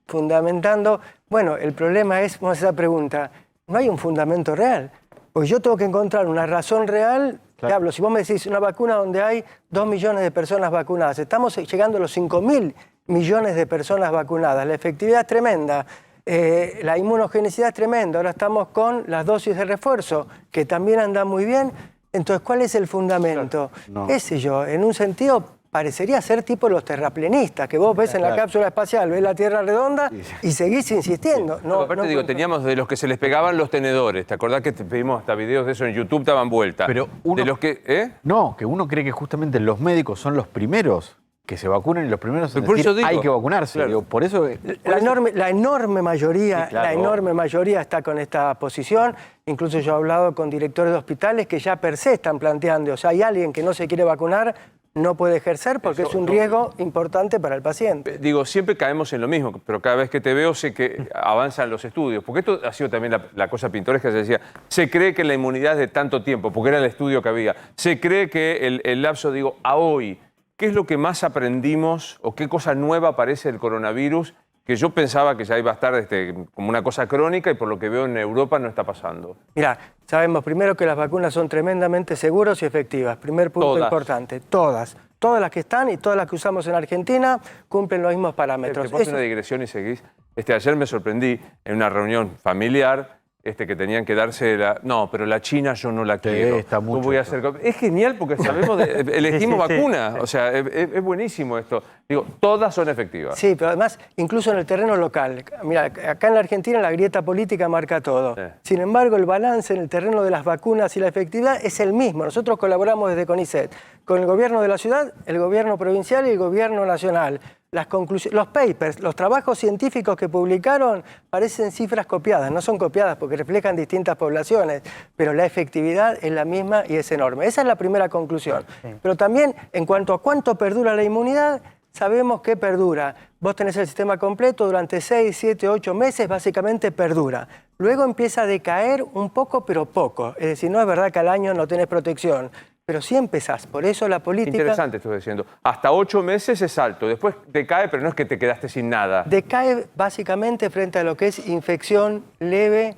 S14: Fundamentando... Bueno, el problema es, vamos a hacer esa pregunta, no hay un fundamento real. Pues yo tengo que encontrar una razón real. Claro. Hablo, si vos me decís una vacuna donde hay 2 millones de personas vacunadas, estamos llegando a los 5.000 millones de personas vacunadas, la efectividad es tremenda, la inmunogenicidad es tremenda, ahora estamos con las dosis de refuerzo, que también andan muy bien. Entonces, ¿cuál es el fundamento?
S4: No.
S14: Qué sé yo, en un sentido parecería ser tipo los terraplenistas, que vos ves en la cápsula espacial, ves la Tierra redonda y seguís insistiendo.
S1: No, aparte digo, teníamos de los que se les pegaban los tenedores. ¿Te acordás que te pedimos hasta videos de eso en YouTube, daban vuelta?
S4: Pero uno,
S1: de los que,
S4: No, que uno cree que justamente los médicos son los primeros que se vacunan y los primeros en
S1: por
S4: decir,
S1: eso digo,
S4: hay que vacunarse.
S1: claro.
S4: Digo, por eso...
S14: La enorme mayoría,
S4: Sí, claro.
S14: la enorme mayoría está con esta posición. Incluso yo he hablado con directores de hospitales que ya per se están planteando, o sea, hay alguien que no se quiere vacunar, no puede ejercer porque es un riesgo importante para el paciente.
S1: Digo, siempre caemos en lo mismo, pero cada vez que te veo sé que avanzan los estudios. Porque esto ha sido también la cosa pintoresca, se decía, se cree que la inmunidad es de tanto tiempo, porque era el estudio que había. Se cree que el lapso, digo, a hoy, ¿qué es lo que más aprendimos o qué cosa nueva aparece del coronavirus? Que yo pensaba que ya iba a estar como una cosa crónica y por lo que veo en Europa no está pasando.
S14: Mira, sabemos primero que las vacunas son tremendamente seguras y efectivas. Primer punto importante. Todas las que están y todas las que usamos en Argentina cumplen los mismos parámetros.
S1: Te paso una digresión y seguís. Ayer me sorprendí en una reunión familiar que tenían que darse No, pero la China yo no la quiero.
S4: Está mucho
S1: voy a hacer... Es genial porque sabemos, elegimos vacuna. O sea, es buenísimo esto. Digo, todas son efectivas.
S14: Sí, pero además, incluso en el terreno local. Mira, acá en la Argentina la grieta política marca todo. Sin embargo, el balance en el terreno de las vacunas y la efectividad es el mismo. Nosotros colaboramos desde CONICET con el gobierno de la ciudad, el gobierno provincial y el gobierno nacional. Las conclusiones, los papers, los trabajos científicos que publicaron parecen cifras copiadas, no son copiadas porque reflejan distintas poblaciones, pero la efectividad es la misma y es enorme. Esa es la primera conclusión. Sí. Pero también, en cuanto a cuánto perdura la inmunidad, sabemos que perdura. Vos tenés el sistema completo durante 6, 7, 8 meses, básicamente perdura. Luego empieza a decaer un poco, pero poco. Es decir, no es verdad que al año no tenés protección. Pero sí empezás, por eso la política...
S1: Interesante estoy diciendo. Hasta 8 meses es alto, después decae, pero no es que te quedaste sin nada.
S14: Decae básicamente frente a lo que es infección leve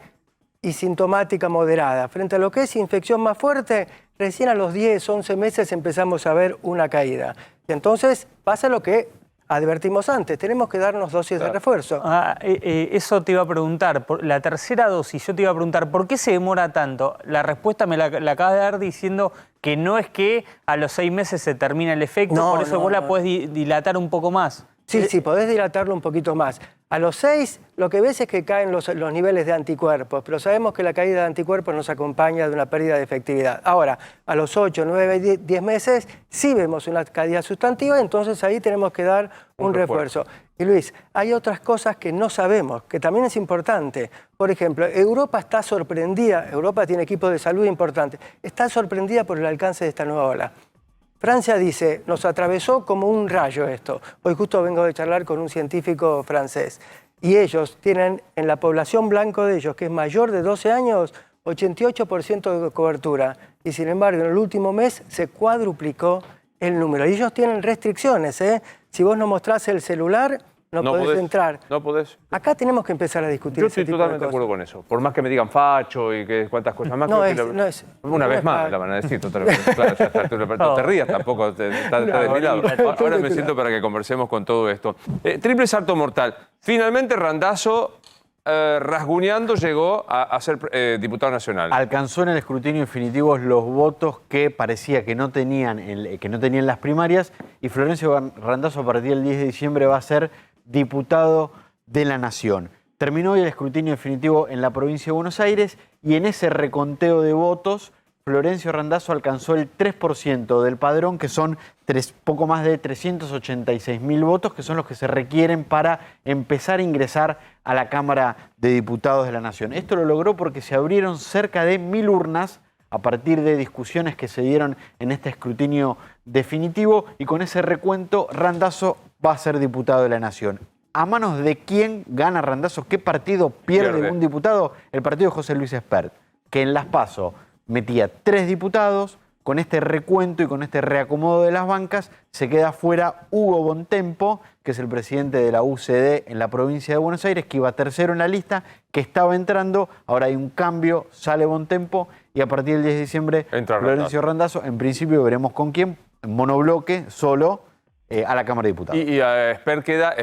S14: y sintomática moderada. Frente a lo que es infección más fuerte, recién a los 10, 11 meses empezamos a ver una caída. Y entonces pasa lo que advertimos antes, tenemos que darnos dosis de refuerzo.
S2: Eso te iba a preguntar, la tercera dosis, yo te iba a preguntar, ¿por qué se demora tanto? La respuesta me la acabas de dar diciendo que no es que a los 6 meses se termina el efecto, por eso vos la podés dilatar un poco más.
S14: Sí, podés dilatarlo un poquito más. A los 6 lo que ves es que caen los niveles de anticuerpos, pero sabemos que la caída de anticuerpos nos acompaña de una pérdida de efectividad. Ahora, a los 8, 9, 10 meses sí vemos una caída sustantiva, entonces ahí tenemos que dar un refuerzo. Y Luis, hay otras cosas que no sabemos, que también es importante. Por ejemplo, Europa está sorprendida, Europa tiene equipos de salud importantes, está sorprendida por el alcance de esta nueva ola. Francia dice, nos atravesó como un rayo esto. Hoy justo vengo de charlar con un científico francés. Y ellos tienen, en la población blanco de ellos, que es mayor de 12 años, 88% de cobertura. Y sin embargo, en el último mes se cuadruplicó el número. Y ellos tienen restricciones, ¿eh? Si vos no mostrás el celular, no podés entrar.
S1: No podés.
S14: Acá tenemos que empezar a discutir
S1: Yo
S14: ese
S1: estoy
S14: tipo
S1: totalmente
S14: de
S1: de acuerdo con eso. Por más que me digan facho y que cuántas cosas más. Una vez más la van a decir. Claro, ya está, no te rías tampoco, está de mi lado. Ahora me siento para que conversemos con todo esto. Triple salto mortal. Finalmente Randazzo, rasguñando, llegó a ser diputado nacional.
S4: Alcanzó en el escrutinio definitivo los votos que parecía que no tenían las primarias, y Florencio Randazzo a partir del 10 de diciembre va a ser diputado de la Nación. Terminó hoy el escrutinio definitivo en la provincia de Buenos Aires y en ese reconteo de votos Florencio Randazzo alcanzó el 3% del padrón, que son poco más de 386.000 votos, que son los que se requieren para empezar a ingresar a la Cámara de Diputados de la Nación. Esto lo logró porque se abrieron cerca de 1.000 urnas a partir de discusiones que se dieron en este escrutinio definitivo, y con ese recuento Randazzo va a ser diputado de la Nación. ¿A manos de quién gana Randazzo? ¿Qué partido pierde un diputado? El partido de José Luis Espert, que en las PASO metía 3 diputados. Con este recuento y con este reacomodo de las bancas se queda fuera Hugo Bontempo, que es el presidente de la UCD en la provincia de Buenos Aires, que iba tercero en la lista, que estaba entrando. Ahora hay un cambio, sale Bontempo y a partir del 10 de diciembre entra Florencio Randazzo. En principio veremos con quién, en monobloque, solo, a la Cámara de Diputados.
S1: Y a Espert queda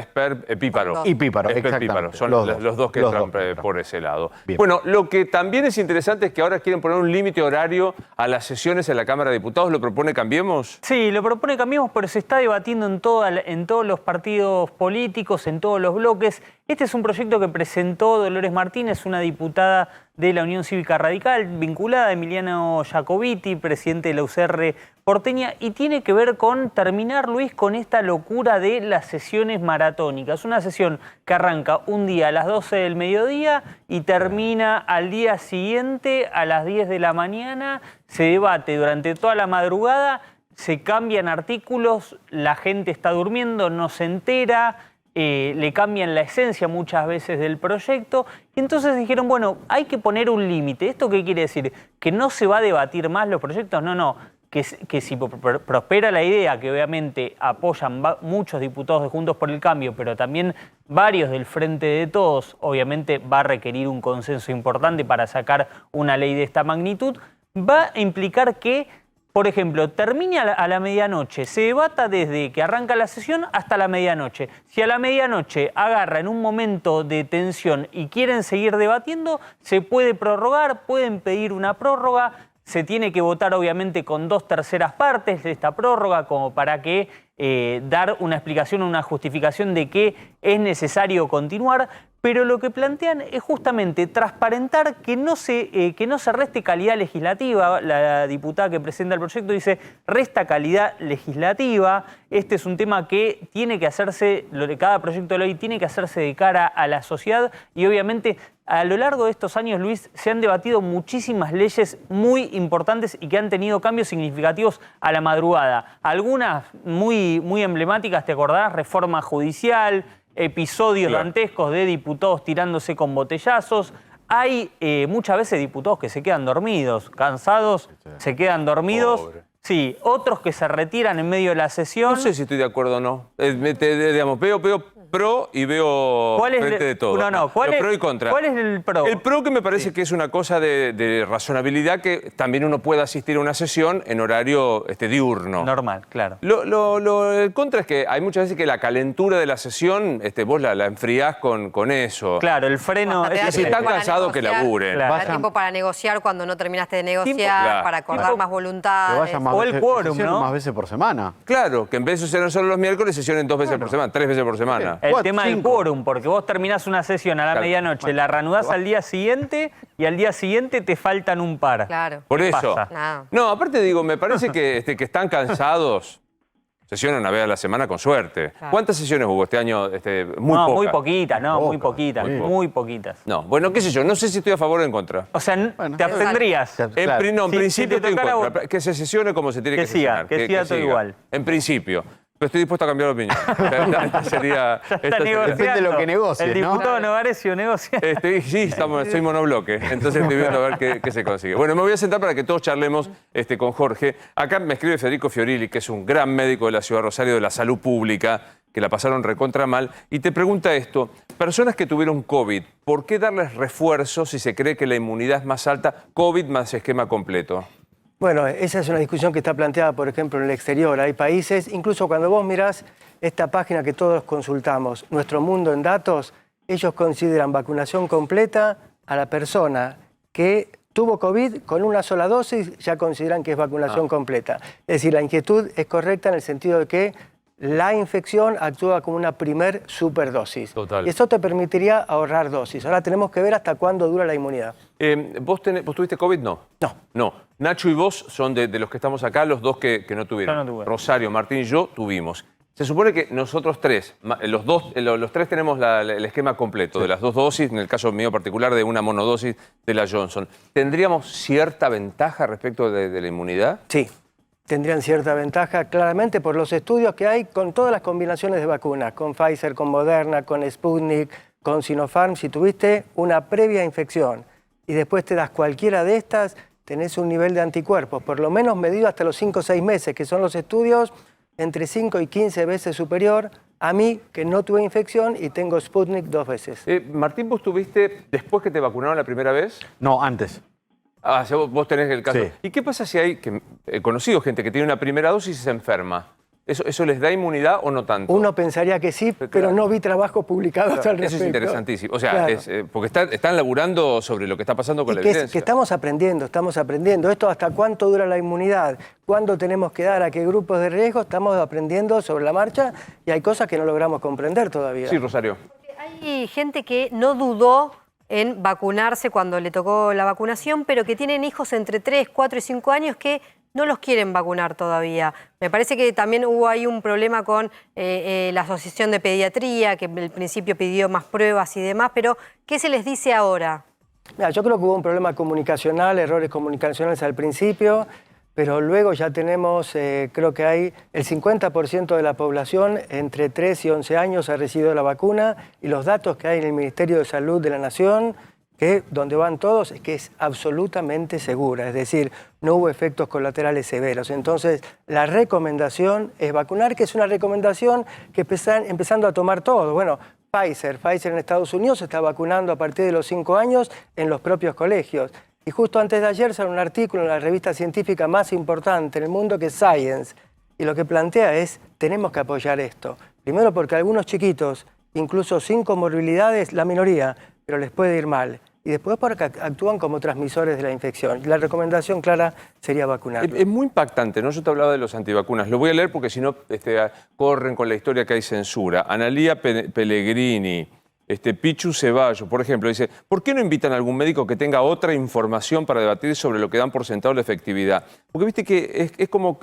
S1: Píparo.
S4: Y Píparo,
S1: Espert
S4: exactamente.
S1: Píparo. Son los dos que
S4: los
S1: entran
S4: dos.
S1: por ese lado.
S4: Bien.
S1: Bueno, lo que también es interesante es que ahora quieren poner un límite horario a las sesiones en la Cámara de Diputados. ¿Lo propone Cambiemos?
S2: Sí, lo propone Cambiemos, pero se está debatiendo en todos los partidos políticos, en todos los bloques. Este es un proyecto que presentó Dolores Martínez, una diputada de la Unión Cívica Radical, vinculada a Emiliano Jacobiti, presidente de la UCR porteña, y tiene que ver con terminar, Luis, con esta locura de las sesiones maratónicas. Una sesión que arranca un día a las 12 del mediodía y termina al día siguiente a las 10 de la mañana. Se debate durante toda la madrugada, se cambian artículos, la gente está durmiendo, no se entera. Le cambian la esencia muchas veces del proyecto, y entonces dijeron, bueno, hay que poner un límite. ¿Esto qué quiere decir? ¿Que no se va a debatir más los proyectos? No, que si prospera la idea, que obviamente apoyan muchos diputados de Juntos por el Cambio, pero también varios del Frente de Todos, obviamente va a requerir un consenso importante para sacar una ley de esta magnitud, va a implicar que, por ejemplo, termine a la medianoche, se debata desde que arranca la sesión hasta la medianoche. Si a la medianoche agarra en un momento de tensión y quieren seguir debatiendo, se puede prorrogar, pueden pedir una prórroga, se tiene que votar obviamente con 2/3 partes de esta prórroga como para que dar una explicación, una justificación de que es necesario continuar. Pero lo que plantean es justamente transparentar que no se reste calidad legislativa. La diputada que presenta el proyecto dice, resta calidad legislativa. Este es un tema que tiene que hacerse, cada proyecto de ley tiene que hacerse de cara a la sociedad, y obviamente a lo largo de estos años, Luis, se han debatido muchísimas leyes muy importantes y que han tenido cambios significativos a la madrugada. Algunas muy emblemáticas, ¿te acordás? Reforma judicial, episodios dantescos de diputados tirándose con botellazos. Hay muchas veces diputados que se quedan dormidos, cansados, se quedan dormidos. Pobre. Sí, otros que se retiran en medio de la sesión.
S1: No sé si estoy de acuerdo o no. Digamos, veo pro y veo frente de todo. Pro y contra.
S2: ¿Cuál es el pro?
S1: El pro, que me parece que es una cosa de razonabilidad, que también uno pueda asistir a una sesión en horario diurno.
S2: Normal, claro.
S1: El contra es que hay muchas veces que la calentura de la sesión, vos la enfriás con eso.
S2: Claro, el freno...
S1: Si están cansados, que laburen.
S3: Claro. Da tiempo para negociar cuando no terminaste de negociar, para acordar más voluntades.
S2: O el quórum, ¿no?
S4: Más veces por semana.
S1: Claro, que en vez de ser solo los miércoles, sesionen 2 veces por semana, 3 veces por semana.
S2: El tema del quórum, porque vos terminás una sesión a la medianoche, la reanudás al día siguiente y al día siguiente te faltan un par.
S3: Claro.
S1: Por eso. No, aparte digo, me parece que están cansados. Sesionan una vez a la semana con suerte.
S3: Claro.
S1: ¿Cuántas sesiones hubo este año? Muy pocas.
S2: Muy poquitas.
S1: No, bueno, qué sé yo, no sé si estoy a favor o en contra.
S2: O sea, te abstendrías.
S1: En principio estoy en contra. Que se sesione como se tiene que sesionar.
S2: Que siga todo igual.
S1: En principio. Pero estoy dispuesto a cambiar de opinión.
S4: Depende de lo que negocies,
S2: el diputado Novarecio negocia.
S1: Sí, soy monobloque. Entonces estoy viendo a ver qué se consigue. Bueno, me voy a sentar para que todos charlemos con Jorge. Acá me escribe Federico Fiorilli, que es un gran médico de la Ciudad de Rosario de la salud pública, que la pasaron recontra mal, y te pregunta esto: personas que tuvieron COVID, ¿por qué darles refuerzo si se cree que la inmunidad es más alta? COVID más esquema completo.
S14: Bueno, esa es una discusión que está planteada, por ejemplo, en el exterior. Hay países, incluso cuando vos mirás esta página que todos consultamos, Nuestro Mundo en Datos, ellos consideran vacunación completa a la persona que tuvo COVID con una sola dosis, ya consideran que es vacunación completa. Es decir, la inquietud es correcta en el sentido de que la infección actúa como una primer superdosis.
S1: Total.
S14: Y eso te permitiría ahorrar dosis. Ahora tenemos que ver hasta cuándo dura la inmunidad.
S1: ¿Vos tuviste COVID? No. No. Nacho y vos son de los que estamos acá, los dos que no tuvieron.
S2: Yo no tuve.
S1: Rosario, Martín y yo tuvimos. Se supone que nosotros tres, los tres tenemos el esquema completo de las 2 dosis, en el caso mío particular de una monodosis de la Johnson. ¿Tendríamos cierta ventaja respecto de la inmunidad?
S14: Sí, tendrían cierta ventaja claramente por los estudios que hay con todas las combinaciones de vacunas, con Pfizer, con Moderna, con Sputnik, con Sinopharm. Si tuviste una previa infección y después te das cualquiera de estas, tenés un nivel de anticuerpos, por lo menos medido hasta los 5 o 6 meses, que son los estudios entre 5 y 15 veces superior a mí, que no tuve infección y tengo Sputnik 2 veces.
S1: Martín, ¿vos tuviste después que te vacunaron la primera vez?
S4: No, antes.
S1: Ah, vos tenés el caso.
S4: Sí.
S1: ¿Y qué pasa si hay, he conocido gente que tiene una primera dosis y se enferma? ¿Eso les da inmunidad o no tanto?
S14: Uno pensaría que sí, pero no vi trabajos publicados al respecto.
S1: Eso es interesantísimo. O sea,
S14: Claro.
S1: porque están laburando sobre lo que está pasando con la evidencia.
S14: Que estamos aprendiendo. Esto hasta cuánto dura la inmunidad, cuándo tenemos que dar a qué grupos de riesgo, estamos aprendiendo sobre la marcha y hay cosas que no logramos comprender todavía.
S1: Sí, Rosario.
S3: Hay gente que no dudó en vacunarse cuando le tocó la vacunación, pero que tienen hijos entre 3, 4 y 5 años que no los quieren vacunar todavía. Me parece que también hubo ahí un problema con la Asociación de Pediatría, que al principio pidió más pruebas y demás, pero ¿qué se les dice ahora?
S14: Mira, yo creo que hubo un problema comunicacional, errores comunicacionales al principio, pero luego ya tenemos, creo que hay el 50% de la población entre 3 y 11 años ha recibido la vacuna y los datos que hay en el Ministerio de Salud de la Nación, que donde van todos, es que es absolutamente segura, es decir, no hubo efectos colaterales severos. Entonces, la recomendación es vacunar, que es una recomendación que están empezando a tomar todo. Bueno, Pfizer en Estados Unidos se está vacunando a partir de los 5 años en los propios colegios. Y justo antes de ayer salió un artículo en la revista científica más importante en el mundo, que es Science, y lo que plantea es, tenemos que apoyar esto. Primero porque algunos chiquitos, incluso sin comorbilidades, la minoría, pero les puede ir mal. Y después porque actúan como transmisores de la infección. La recomendación clara sería vacunarlos.
S1: Es muy impactante, ¿no? Yo te hablaba de los antivacunas. Lo voy a leer porque si no corren con la historia que hay censura. Analía Pellegrini, Pichu Ceballos, por ejemplo, dice, ¿por qué no invitan a algún médico que tenga otra información para debatir sobre lo que dan por sentado la efectividad? Porque viste que es como...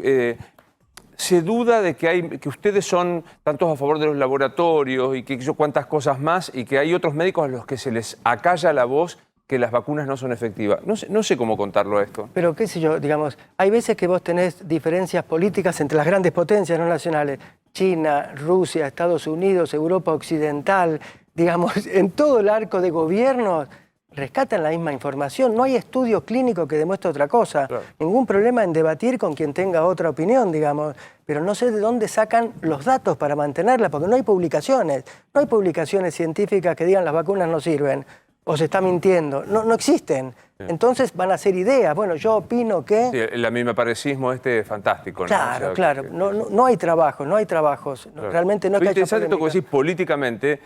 S1: se duda de que ustedes son tantos a favor de los laboratorios y que yo cuantas cosas más y que hay otros médicos a los que se les acalla la voz que las vacunas no son efectivas. No sé cómo contarlo a esto.
S14: Pero qué sé yo, digamos, hay veces que vos tenés diferencias políticas entre las grandes potencias no nacionales, China, Rusia, Estados Unidos, Europa Occidental, digamos, en todo el arco de gobiernos rescatan la misma información, no hay estudio clínico que demuestre otra cosa. Claro. Ningún problema en debatir con quien tenga otra opinión, digamos, pero no sé de dónde sacan los datos para mantenerla, porque no hay publicaciones científicas que digan las vacunas no sirven, o se está mintiendo, no existen. Sí. Entonces van a ser ideas, bueno, yo opino que...
S1: Sí, el amimeparecismo es fantástico, ¿no?
S14: Claro,
S1: o sea,
S14: claro, no hay trabajos,
S1: claro.
S14: Realmente no es que haya
S1: interesante esto que decís políticamente,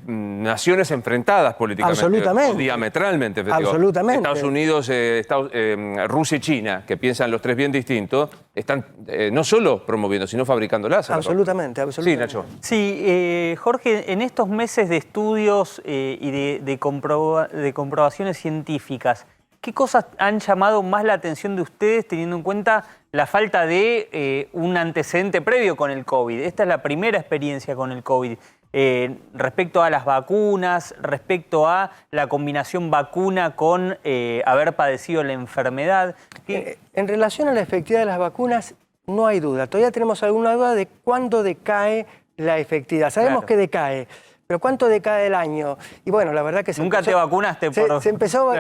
S1: naciones enfrentadas políticamente.
S14: Absolutamente.
S1: O diametralmente.
S14: Absolutamente.
S1: Estados Unidos, Rusia y China, que piensan los tres bien distintos, están no solo promoviendo, sino fabricándolas.
S14: Absolutamente.
S1: Sí, Nacho.
S2: Sí, Jorge, en estos meses de estudios y de comprobaciones científicas, ¿qué cosas han llamado más la atención de ustedes teniendo en cuenta la falta de un antecedente previo con el COVID? Esta es la primera experiencia con el COVID. Respecto a las vacunas, respecto a la combinación vacuna con haber padecido la enfermedad.
S14: En relación a la efectividad de las vacunas, no hay duda. Todavía tenemos alguna duda de cuándo decae la efectividad. Sabemos que decae, pero ¿cuánto decae el año? Y bueno, la verdad que
S2: ¿Nunca te vacunaste?
S14: Se empezó...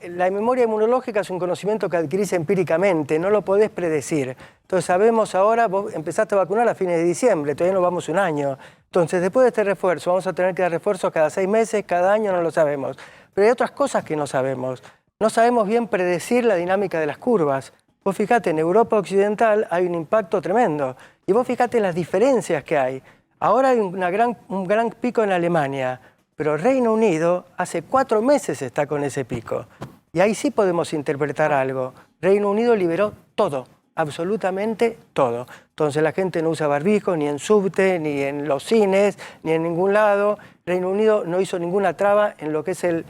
S14: La memoria inmunológica es un conocimiento que adquirís empíricamente, no lo podés predecir. Entonces sabemos ahora, vos empezaste a vacunar a fines de diciembre, todavía no vamos un año. Entonces después de este refuerzo, vamos a tener que dar refuerzos cada 6 meses, cada año, no lo sabemos. Pero hay otras cosas que no sabemos. No sabemos bien predecir la dinámica de las curvas. Vos fijate, en Europa Occidental hay un impacto tremendo. Y vos fijate las diferencias que hay. Ahora hay un gran pico en Alemania, pero Reino Unido hace 4 meses está con ese pico. Y ahí sí podemos interpretar algo. Reino Unido liberó todo. absolutamente todo. Entonces la gente no usa barbijo ni en subte, ni en los cines, ni en ningún lado. Reino Unido no hizo ninguna traba en lo que es el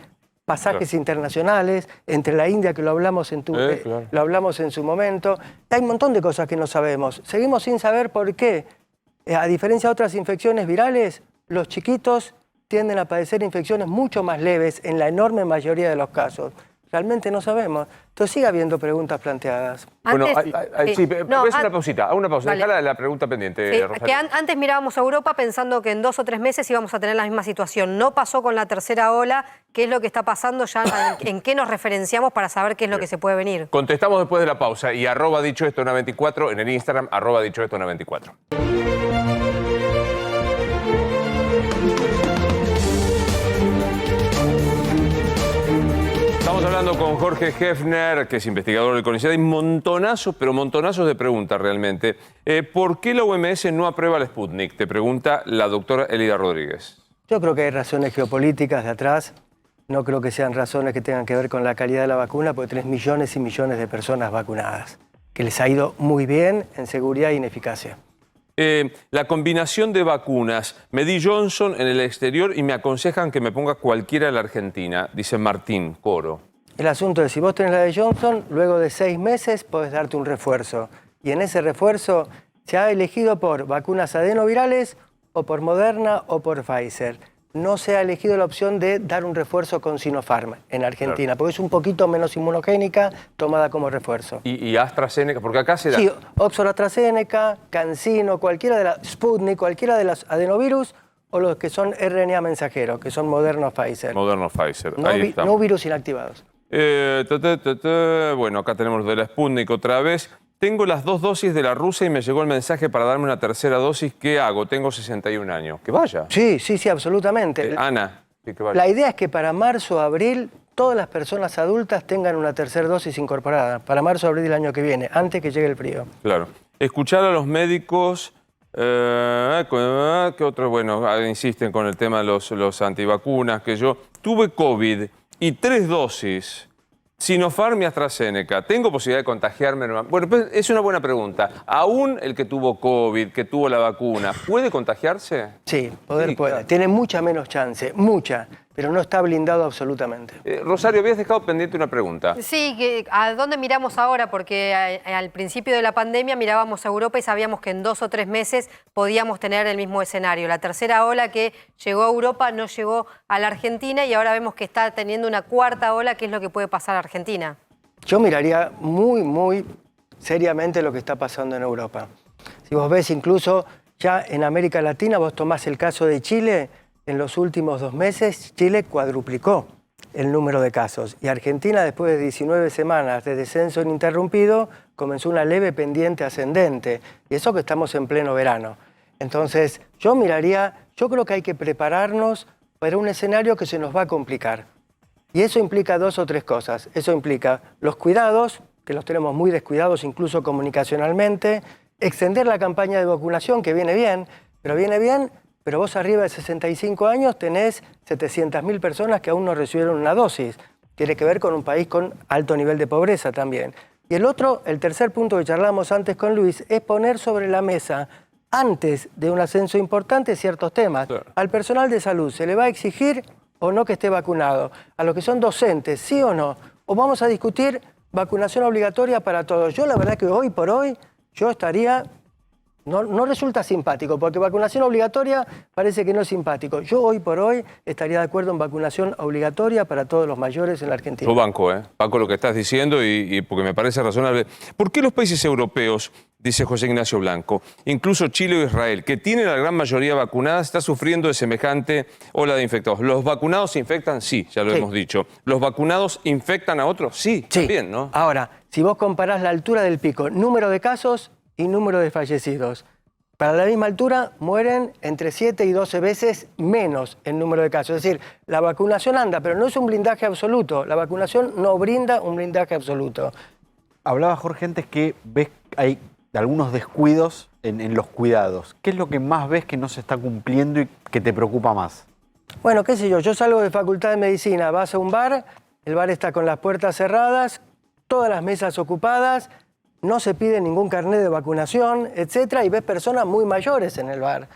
S14: pasajes internacionales, entre la India, que lo hablamos lo hablamos en su momento. Hay un montón de cosas que no sabemos. Seguimos sin saber por qué, a diferencia de otras infecciones virales, los chiquitos tienden a padecer infecciones mucho más leves en la enorme mayoría de los casos. Realmente no sabemos. Entonces sigue habiendo preguntas planteadas.
S1: Bueno, sí,
S3: no,
S1: es una pausita, hago una pausa.
S3: Vale.
S1: Dejá la pregunta pendiente,
S3: Sí,
S1: Rosario.
S3: que antes mirábamos a Europa pensando que en 2 o 3 meses íbamos a tener la misma situación. No pasó con la tercera ola. ¿Qué es lo que está pasando ya? ¿En qué nos referenciamos para saber qué es lo que se puede venir?
S1: Contestamos después de la pausa y @dicho esto 94 en el Instagram, @dicho esto 94. Estamos hablando con Jorge Hefner, que es investigador del CONICET. Hay montonazos, pero montonazos de preguntas realmente. ¿Por qué la OMS no aprueba el Sputnik? Te pregunta la doctora Elida Rodríguez.
S14: Yo creo que hay razones geopolíticas de atrás. No creo que sean razones que tengan que ver con la calidad de la vacuna, porque tenés millones y millones de personas vacunadas, que les ha ido muy bien en seguridad y en eficacia.
S1: La combinación de vacunas. Me di Johnson en el exterior y me aconsejan que me ponga cualquiera en la Argentina, dice Martín Coro.
S14: El asunto es, si vos tenés la de Johnson, luego de 6 meses podés darte un refuerzo. Y en ese refuerzo se ha elegido por vacunas adenovirales o por Moderna o por Pfizer. No se ha elegido la opción de dar un refuerzo con Sinopharm en Argentina,
S1: Claro.
S14: porque es un poquito menos inmunogénica tomada como refuerzo.
S1: ¿Y AstraZeneca? Porque acá se da...
S14: Sí, Oxford AstraZeneca, CanSino, cualquiera de las Sputnik, cualquiera de los adenovirus o los que son RNA mensajero, que son Moderna o Pfizer.
S1: Moderna Pfizer,
S14: No,
S1: ahí está.
S14: no virus inactivados.
S1: Bueno, acá tenemos de la Sputnik otra vez. Tengo las 2 dosis de la rusa y me llegó el mensaje para darme una tercera dosis. ¿Qué hago? Tengo 61 años. Que vaya.
S14: Sí, absolutamente.
S1: Ana, sí, que vaya.
S14: La idea es que para marzo o abril todas las personas adultas tengan una tercera dosis incorporada. Para marzo o abril del año que viene, antes que llegue el frío.
S1: Claro. Escuchar a los médicos... ¿qué otros? Bueno, insisten con el tema de los antivacunas, que yo tuve COVID y 3 dosis, Sinopharm y AstraZeneca. ¿Tengo posibilidad de contagiarme? Bueno, pues es una buena pregunta. ¿Aún el que tuvo COVID, que tuvo la vacuna, puede contagiarse?
S14: Sí, puede.
S1: Claro.
S14: Tiene mucha menos chance, mucha, pero no está blindado absolutamente.
S1: Rosario, habías dejado pendiente una pregunta.
S3: Sí, ¿a dónde miramos ahora? Porque al principio de la pandemia mirábamos a Europa y sabíamos que en 2 o 3 meses podíamos tener el mismo escenario. La tercera ola que llegó a Europa no llegó a la Argentina y ahora vemos que está teniendo una cuarta ola. ¿Qué es lo que puede pasar a Argentina?
S14: Yo miraría muy seriamente lo que está pasando en Europa. Si vos ves incluso ya en América Latina, vos tomás el caso de Chile, en los últimos 2 meses Chile cuadruplicó el número de casos y Argentina, después de 19 semanas de descenso ininterrumpido, comenzó una leve pendiente ascendente, y eso que estamos en pleno verano. Entonces yo creo que hay que prepararnos para un escenario que se nos va a complicar. Y eso implica 2 o 3 cosas. Eso implica los cuidados, que los tenemos muy descuidados incluso comunicacionalmente, extender la campaña de vacunación, que viene bien, pero vos arriba de 65 años tenés 700.000 personas que aún no recibieron una dosis. Tiene que ver con un país con alto nivel de pobreza también. Y el tercer punto que charlamos antes con Luis, es poner sobre la mesa, antes de un ascenso importante, ciertos temas. Claro. Al personal de salud, ¿se le va a exigir o no que esté vacunado? A los que son docentes, ¿sí o no? ¿O vamos a discutir vacunación obligatoria para todos? Yo la verdad que hoy por hoy, yo estaría... No resulta simpático, porque vacunación obligatoria parece que no es simpático. Yo hoy por hoy estaría de acuerdo en vacunación obligatoria para todos los mayores en la Argentina.
S1: Yo banco lo que estás diciendo y porque me parece razonable. ¿Por qué los países europeos, dice José Ignacio Blanco, incluso Chile o Israel, que tienen la gran mayoría vacunada, está sufriendo de semejante ola de infectados? ¿Los vacunados se infectan? Sí, ya lo hemos dicho. ¿Los vacunados infectan a otros? Sí, también, ¿no?
S14: Ahora, si vos comparás la altura del pico, número de casos y número de fallecidos, para la misma altura mueren entre 7 y 12 veces menos el número de casos. Es decir, la vacunación anda, pero no es un blindaje absoluto. La vacunación no brinda un blindaje absoluto.
S4: Hablaba Jorge antes que ves hay algunos descuidos en los cuidados. ¿Qué es lo que más ves que no se está cumpliendo y que te preocupa más?
S14: Bueno, qué sé yo salgo de Facultad de Medicina, vas a un bar, el bar está con las puertas cerradas, todas las mesas ocupadas, no se pide ningún carnet de vacunación, etcétera, y ves personas muy mayores en el bar.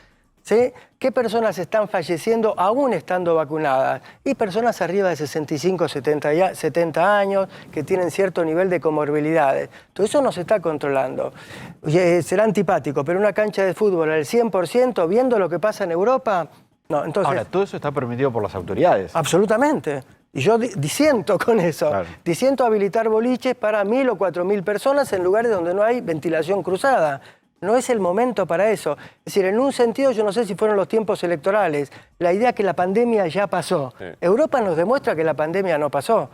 S14: ¿Sí? ¿Qué personas están falleciendo aún estando vacunadas? Y personas arriba de 65, 70 años que tienen cierto nivel de comorbilidades. Todo eso no se está controlando. Será antipático, pero una cancha de fútbol al 100%, viendo lo que pasa en Europa, no. Entonces,
S4: ahora, todo eso está permitido por las autoridades.
S14: Absolutamente. Y yo disiento con eso. Claro. Disiento habilitar boliches para 1.000 o 4.000 personas en lugares donde no hay ventilación cruzada. No es el momento para eso. Es decir, en un sentido, yo no sé si fueron los tiempos electorales, la idea que la pandemia ya pasó. Sí. Europa nos demuestra que la pandemia no pasó.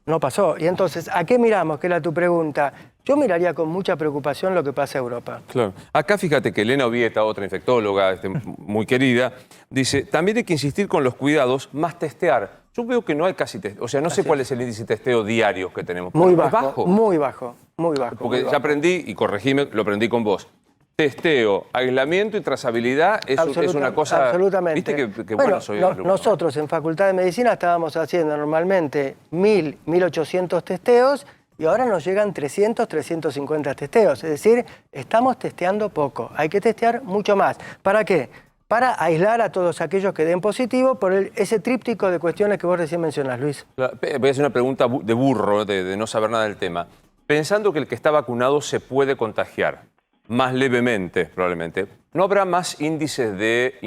S14: No pasó. Y entonces, ¿a qué miramos? Que era tu pregunta. Yo miraría con mucha preocupación lo que pasa en Europa.
S1: Claro. Acá fíjate que Elena Ovieta, otra infectóloga muy querida, dice, también hay que insistir con los cuidados, más testear. Yo veo que no hay casi testeo. O sea, no sé cuál es el índice de testeo diario que tenemos.
S14: Muy bajo, muy bajo, muy bajo.
S1: Porque ya aprendí, y corregime, lo aprendí con vos. Testeo, aislamiento y trazabilidad es una cosa...
S14: Absolutamente.
S1: Viste que bueno soy
S14: nosotros en Facultad de Medicina estábamos haciendo normalmente 1.000, 1.800 testeos y ahora nos llegan 300, 350 testeos. Es decir, estamos testeando poco. Hay que testear mucho más. ¿Para qué? Para aislar a todos aquellos que den positivo por ese tríptico de cuestiones que vos recién mencionás, Luis.
S1: Voy a hacer una pregunta de burro, de no saber nada del tema. Pensando que el que está vacunado se puede contagiar, más levemente probablemente, ¿no habrá más índices de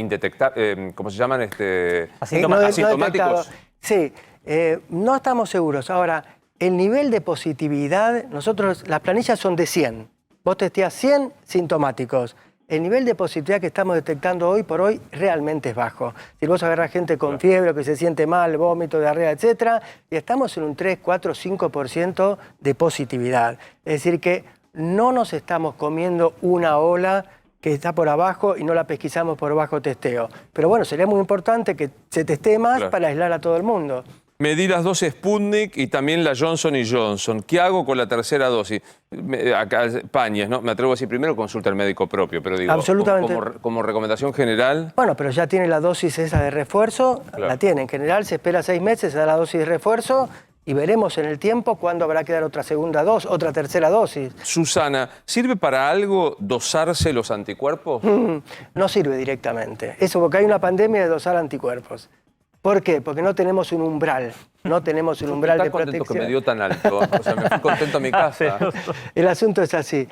S1: ¿cómo se llaman? Asintomáticos.
S14: Sí, no estamos seguros. Ahora, el nivel de positividad, las planillas son de 100. Vos testeás 100 sintomáticos. El nivel de positividad que estamos detectando hoy por hoy realmente es bajo. Si vos agarrás gente con fiebre, que se siente mal, vómito, diarrea, etcétera, y estamos en un 3, 4, 5% de positividad. Es decir que no nos estamos comiendo una ola que está por abajo y no la pesquisamos por bajo testeo. Pero bueno, sería muy importante que se testee más para aislar a todo el mundo.
S1: Me di las 2 Sputnik y también la Johnson & Johnson. ¿Qué hago con la tercera dosis? Acá, Pañes, ¿no? Me atrevo a decir primero consulta al médico propio, pero digo,
S14: absolutamente.
S1: Como recomendación general...
S14: Bueno, pero ya tiene la dosis esa de refuerzo, la tiene. En general se espera 6 meses, se da la dosis de refuerzo y veremos en el tiempo cuándo habrá que dar otra segunda dosis, otra tercera dosis.
S1: Susana, ¿sirve para algo dosarse los anticuerpos?
S14: No sirve directamente. Eso porque hay una pandemia de dosar anticuerpos. ¿Por qué? Porque no tenemos un umbral. No tenemos un umbral de protección.
S1: Que me dio tan alto. O sea, me fui contento a mi casa.
S14: El asunto es así.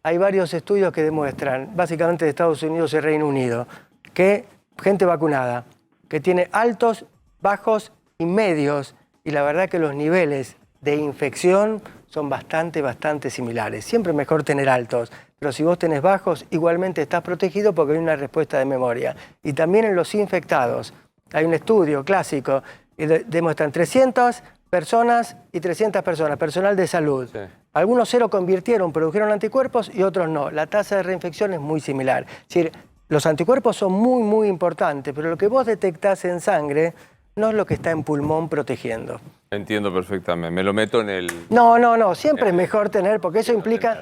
S14: Hay varios estudios que demuestran, básicamente de Estados Unidos y Reino Unido, que gente vacunada, que tiene altos, bajos y medios, y la verdad que los niveles de infección son bastante similares. Siempre es mejor tener altos, pero si vos tenés bajos, igualmente estás protegido porque hay una respuesta de memoria. Y también en los infectados. Hay un estudio clásico y demuestran 300 personas y 300 personas, personal de salud. Sí. Algunos seroconvirtieron, produjeron anticuerpos y otros no. La tasa de reinfección es muy similar. Es decir, los anticuerpos son muy importantes, pero lo que vos detectás en sangre no es lo que está en pulmón protegiendo.
S1: Entiendo perfectamente. Me lo meto en el...
S14: No. Siempre es mejor tener, porque eso implica...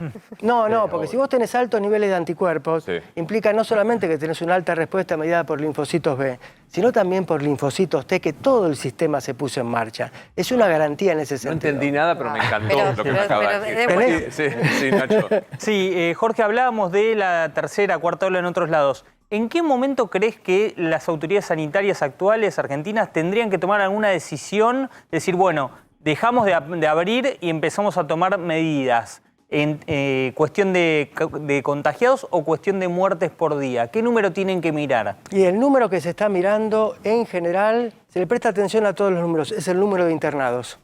S14: porque si vos tenés altos niveles de anticuerpos, implica no solamente que tenés una alta respuesta mediada por linfocitos B, sino también por linfocitos T, que todo el sistema se puso en marcha. Es una garantía en ese sentido.
S1: No entendí nada, pero me encantó lo que me acaba de decir. Sí, Nacho.
S2: Sí, Jorge, hablábamos de la tercera, cuarta ola en otros lados. ¿En qué momento crees que las autoridades sanitarias actuales argentinas tendrían que tomar alguna decisión? Decir, bueno, dejamos de abrir y empezamos a tomar medidas. ¿En cuestión de contagiados o cuestión de muertes por día? ¿Qué número tienen que mirar?
S14: Y el número que se está mirando, en general, se le presta atención a todos los números, es el número de internados.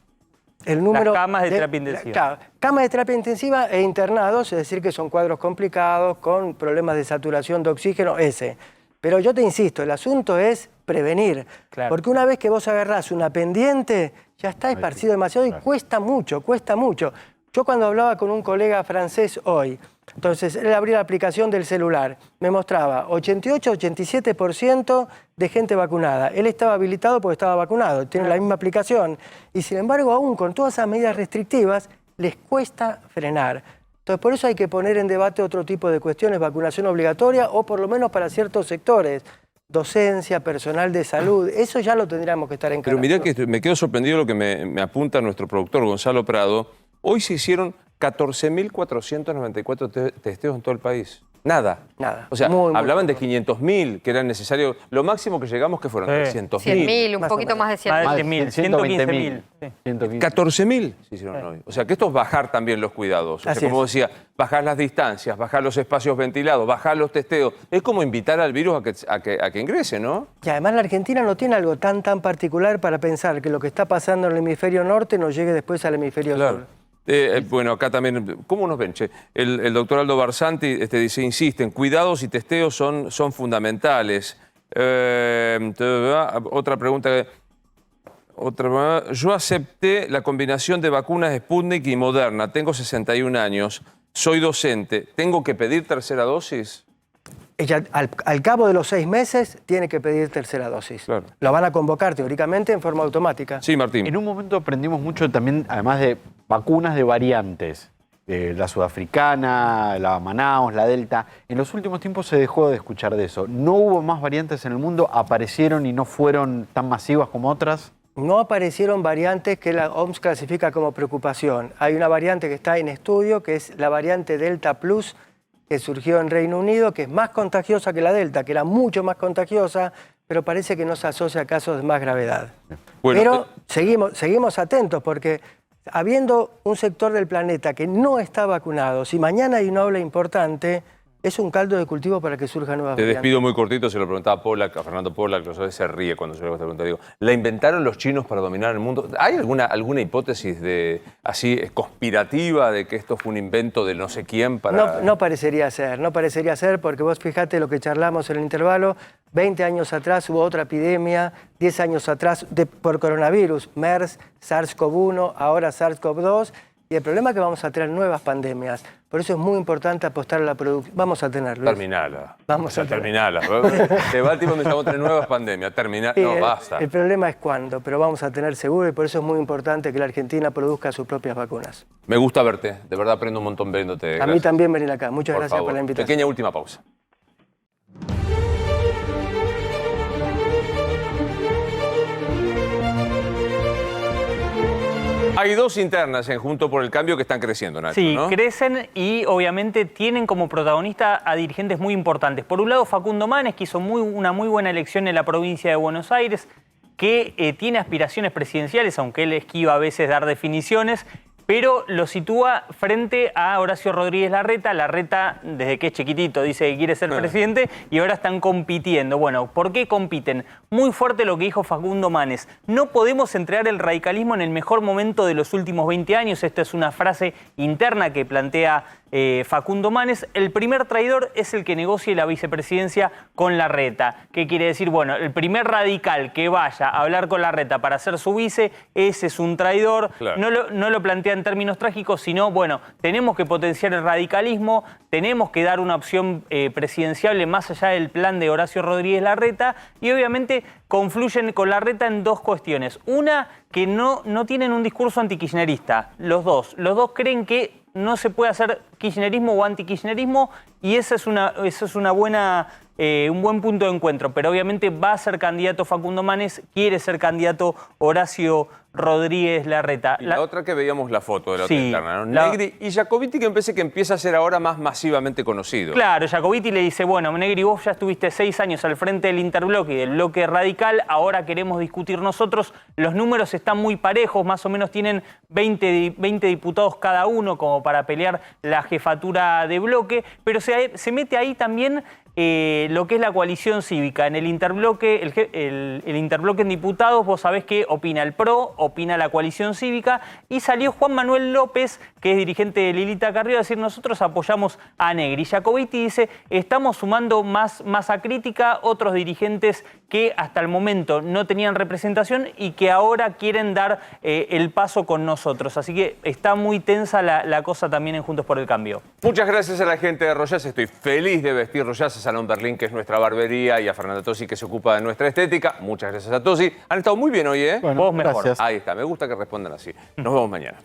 S2: Las camas de terapia intensiva.
S14: Camas de terapia intensiva e internados, es decir, que son cuadros complicados, con problemas de saturación de oxígeno, ese. Pero yo te insisto, el asunto es prevenir. Claro. Porque una vez que vos agarrás una pendiente, ya está esparcido demasiado y cuesta mucho. Yo cuando hablaba con un colega francés hoy, entonces él abría la aplicación del celular, me mostraba 88-87% de gente vacunada. Él estaba habilitado porque estaba vacunado, tiene la misma aplicación. Y sin embargo, aún con todas esas medidas restrictivas, les cuesta frenar. Entonces, por eso hay que poner en debate otro tipo de cuestiones, vacunación obligatoria o por lo menos para ciertos sectores. Docencia, personal de salud, eso ya lo tendríamos que estar encarando.
S1: Pero mirá que me quedo sorprendido lo que me apunta nuestro productor Gonzalo Prado. Hoy se hicieron 14.494 testeos en todo el país. Nada.
S14: Nada.
S1: O sea,
S14: Muy
S1: hablaban de 500.000 que eran necesarios. Lo máximo que llegamos que fueron 300.000.
S3: 100.000, un poquito más de 100.000.
S2: 115.000.
S1: 14.000 se hicieron hoy. O sea, que esto es bajar también los cuidados. O sea, como decía, bajar las distancias, bajar los espacios ventilados, bajar los testeos. Es como invitar al virus a que ingrese, ¿no?
S14: Y además la Argentina no tiene algo tan particular para pensar que lo que está pasando en el hemisferio norte nos llegue después al hemisferio sur.
S1: Bueno, acá también, ¿cómo nos ven, che? El doctor Aldo Barsanti dice, insisten, cuidados y testeos son fundamentales. Otra pregunta. Yo acepté la combinación de vacunas Sputnik y Moderna. Tengo 61 años. Soy docente. ¿Tengo que pedir tercera dosis?
S14: Ella, al cabo de los 6 meses tiene que pedir tercera dosis.
S1: Claro.
S14: Lo van a convocar teóricamente en forma automática.
S1: Sí, Martín.
S4: En un momento aprendimos mucho también, además de vacunas de variantes, la sudafricana, la Manaus, la Delta. En los últimos tiempos se dejó de escuchar de eso. ¿No hubo más variantes en el mundo? ¿Aparecieron y no fueron tan masivas como otras?
S14: No aparecieron variantes que la OMS clasifica como preocupación. Hay una variante que está en estudio, que es la variante Delta Plus, que surgió en Reino Unido, que es más contagiosa que la Delta, que era mucho más contagiosa, pero parece que no se asocia a casos de más gravedad. Bueno, pero seguimos atentos, porque habiendo un sector del planeta que no está vacunado, si mañana hay una ola importante, es un caldo de cultivo para que surjan nuevas variantes.
S1: Te despido muy cortito, se lo preguntaba a Fernando Pollack, que a veces se ríe cuando se le hago esta pregunta. Digo, ¿la inventaron los chinos para dominar el mundo? ¿Hay alguna hipótesis así conspirativa de que esto fue un invento de no sé quién para...?
S14: No parecería ser, porque vos fijate lo que charlamos en el intervalo, 20 años atrás hubo otra epidemia, 10 años atrás por coronavirus, MERS, SARS-CoV-1, ahora SARS-CoV-2, y el problema es que vamos a tener nuevas pandemias. Por eso es muy importante apostar a la producción. Vamos a tener, Luis.
S1: Terminala.
S14: Terminala.
S1: Debate donde estamos a tener nuevas pandemias. No, basta.
S14: El problema es cuándo, pero vamos a tener seguro y por eso es muy importante que la Argentina produzca sus propias vacunas.
S1: Me gusta verte. De verdad aprendo un montón viéndote.
S14: Gracias. A mí también venir acá. Muchas gracias por la invitación.
S1: Pequeña última pausa. Hay dos internas en Juntos por el Cambio que están creciendo, Nacho,
S2: sí,
S1: ¿no?
S2: Crecen y obviamente tienen como protagonista a dirigentes muy importantes. Por un lado, Facundo Manes, que hizo una muy buena elección en la provincia de Buenos Aires, que tiene aspiraciones presidenciales, aunque él esquiva a veces dar definiciones, pero lo sitúa frente a Horacio Rodríguez Larreta. Larreta, desde que es chiquitito, dice que quiere ser presidente y ahora están compitiendo. Bueno, ¿por qué compiten? Muy fuerte lo que dijo Facundo Manes. No podemos entregar el radicalismo en el mejor momento de los últimos 20 años. Esta es una frase interna que plantea Facundo Manes. El primer traidor es el que negocie la vicepresidencia con Larreta. ¿Qué quiere decir? Bueno, el primer radical que vaya a hablar con Larreta para ser su vice, ese es un traidor. Claro. No lo plantea en términos trágicos, sino, bueno, tenemos que potenciar el radicalismo, tenemos que dar una opción presidenciable más allá del plan de Horacio Rodríguez Larreta y obviamente confluyen con Larreta en dos cuestiones. Una, que no tienen un discurso antikirchnerista, los dos. Los dos creen que no se puede hacer kirchnerismo o antikirchnerismo y esa es una buena... un buen punto de encuentro, pero obviamente va a ser candidato Facundo Manes, quiere ser candidato Horacio Rodríguez Larreta.
S1: Y la otra que veíamos la foto de la otra interna, ¿no? Negri y Jacobiti, que me parece que empieza a ser ahora más masivamente conocido.
S2: Claro, Jacobiti le dice, bueno, Negri, vos ya estuviste 6 años al frente del Interbloque y del Bloque Radical, ahora queremos discutir nosotros. Los números están muy parejos, más o menos tienen 20 diputados cada uno como para pelear la jefatura de bloque, pero se mete ahí también lo que es la coalición cívica. En el interbloque, el interbloque en diputados, vos sabés que opina el PRO, opina la coalición cívica, y salió Juan Manuel López, que es dirigente de Lilita Carrió, a decir, nosotros apoyamos a Negri. Jacobiti dice, estamos sumando masa crítica, otros dirigentes que hasta el momento no tenían representación y que ahora quieren dar el paso con nosotros. Así que está muy tensa la cosa también en Juntos por el Cambio.
S1: Muchas gracias a la gente de Royas. Estoy feliz de vestir Royas, a Salón Berlín, que es nuestra barbería, y a Fernanda Tosi, que se ocupa de nuestra estética. Muchas gracias a Tosi. Han estado muy bien hoy, ¿eh?
S2: Bueno, vos mejor.
S1: Gracias. Ahí está, me gusta que respondan así. Nos vemos mañana.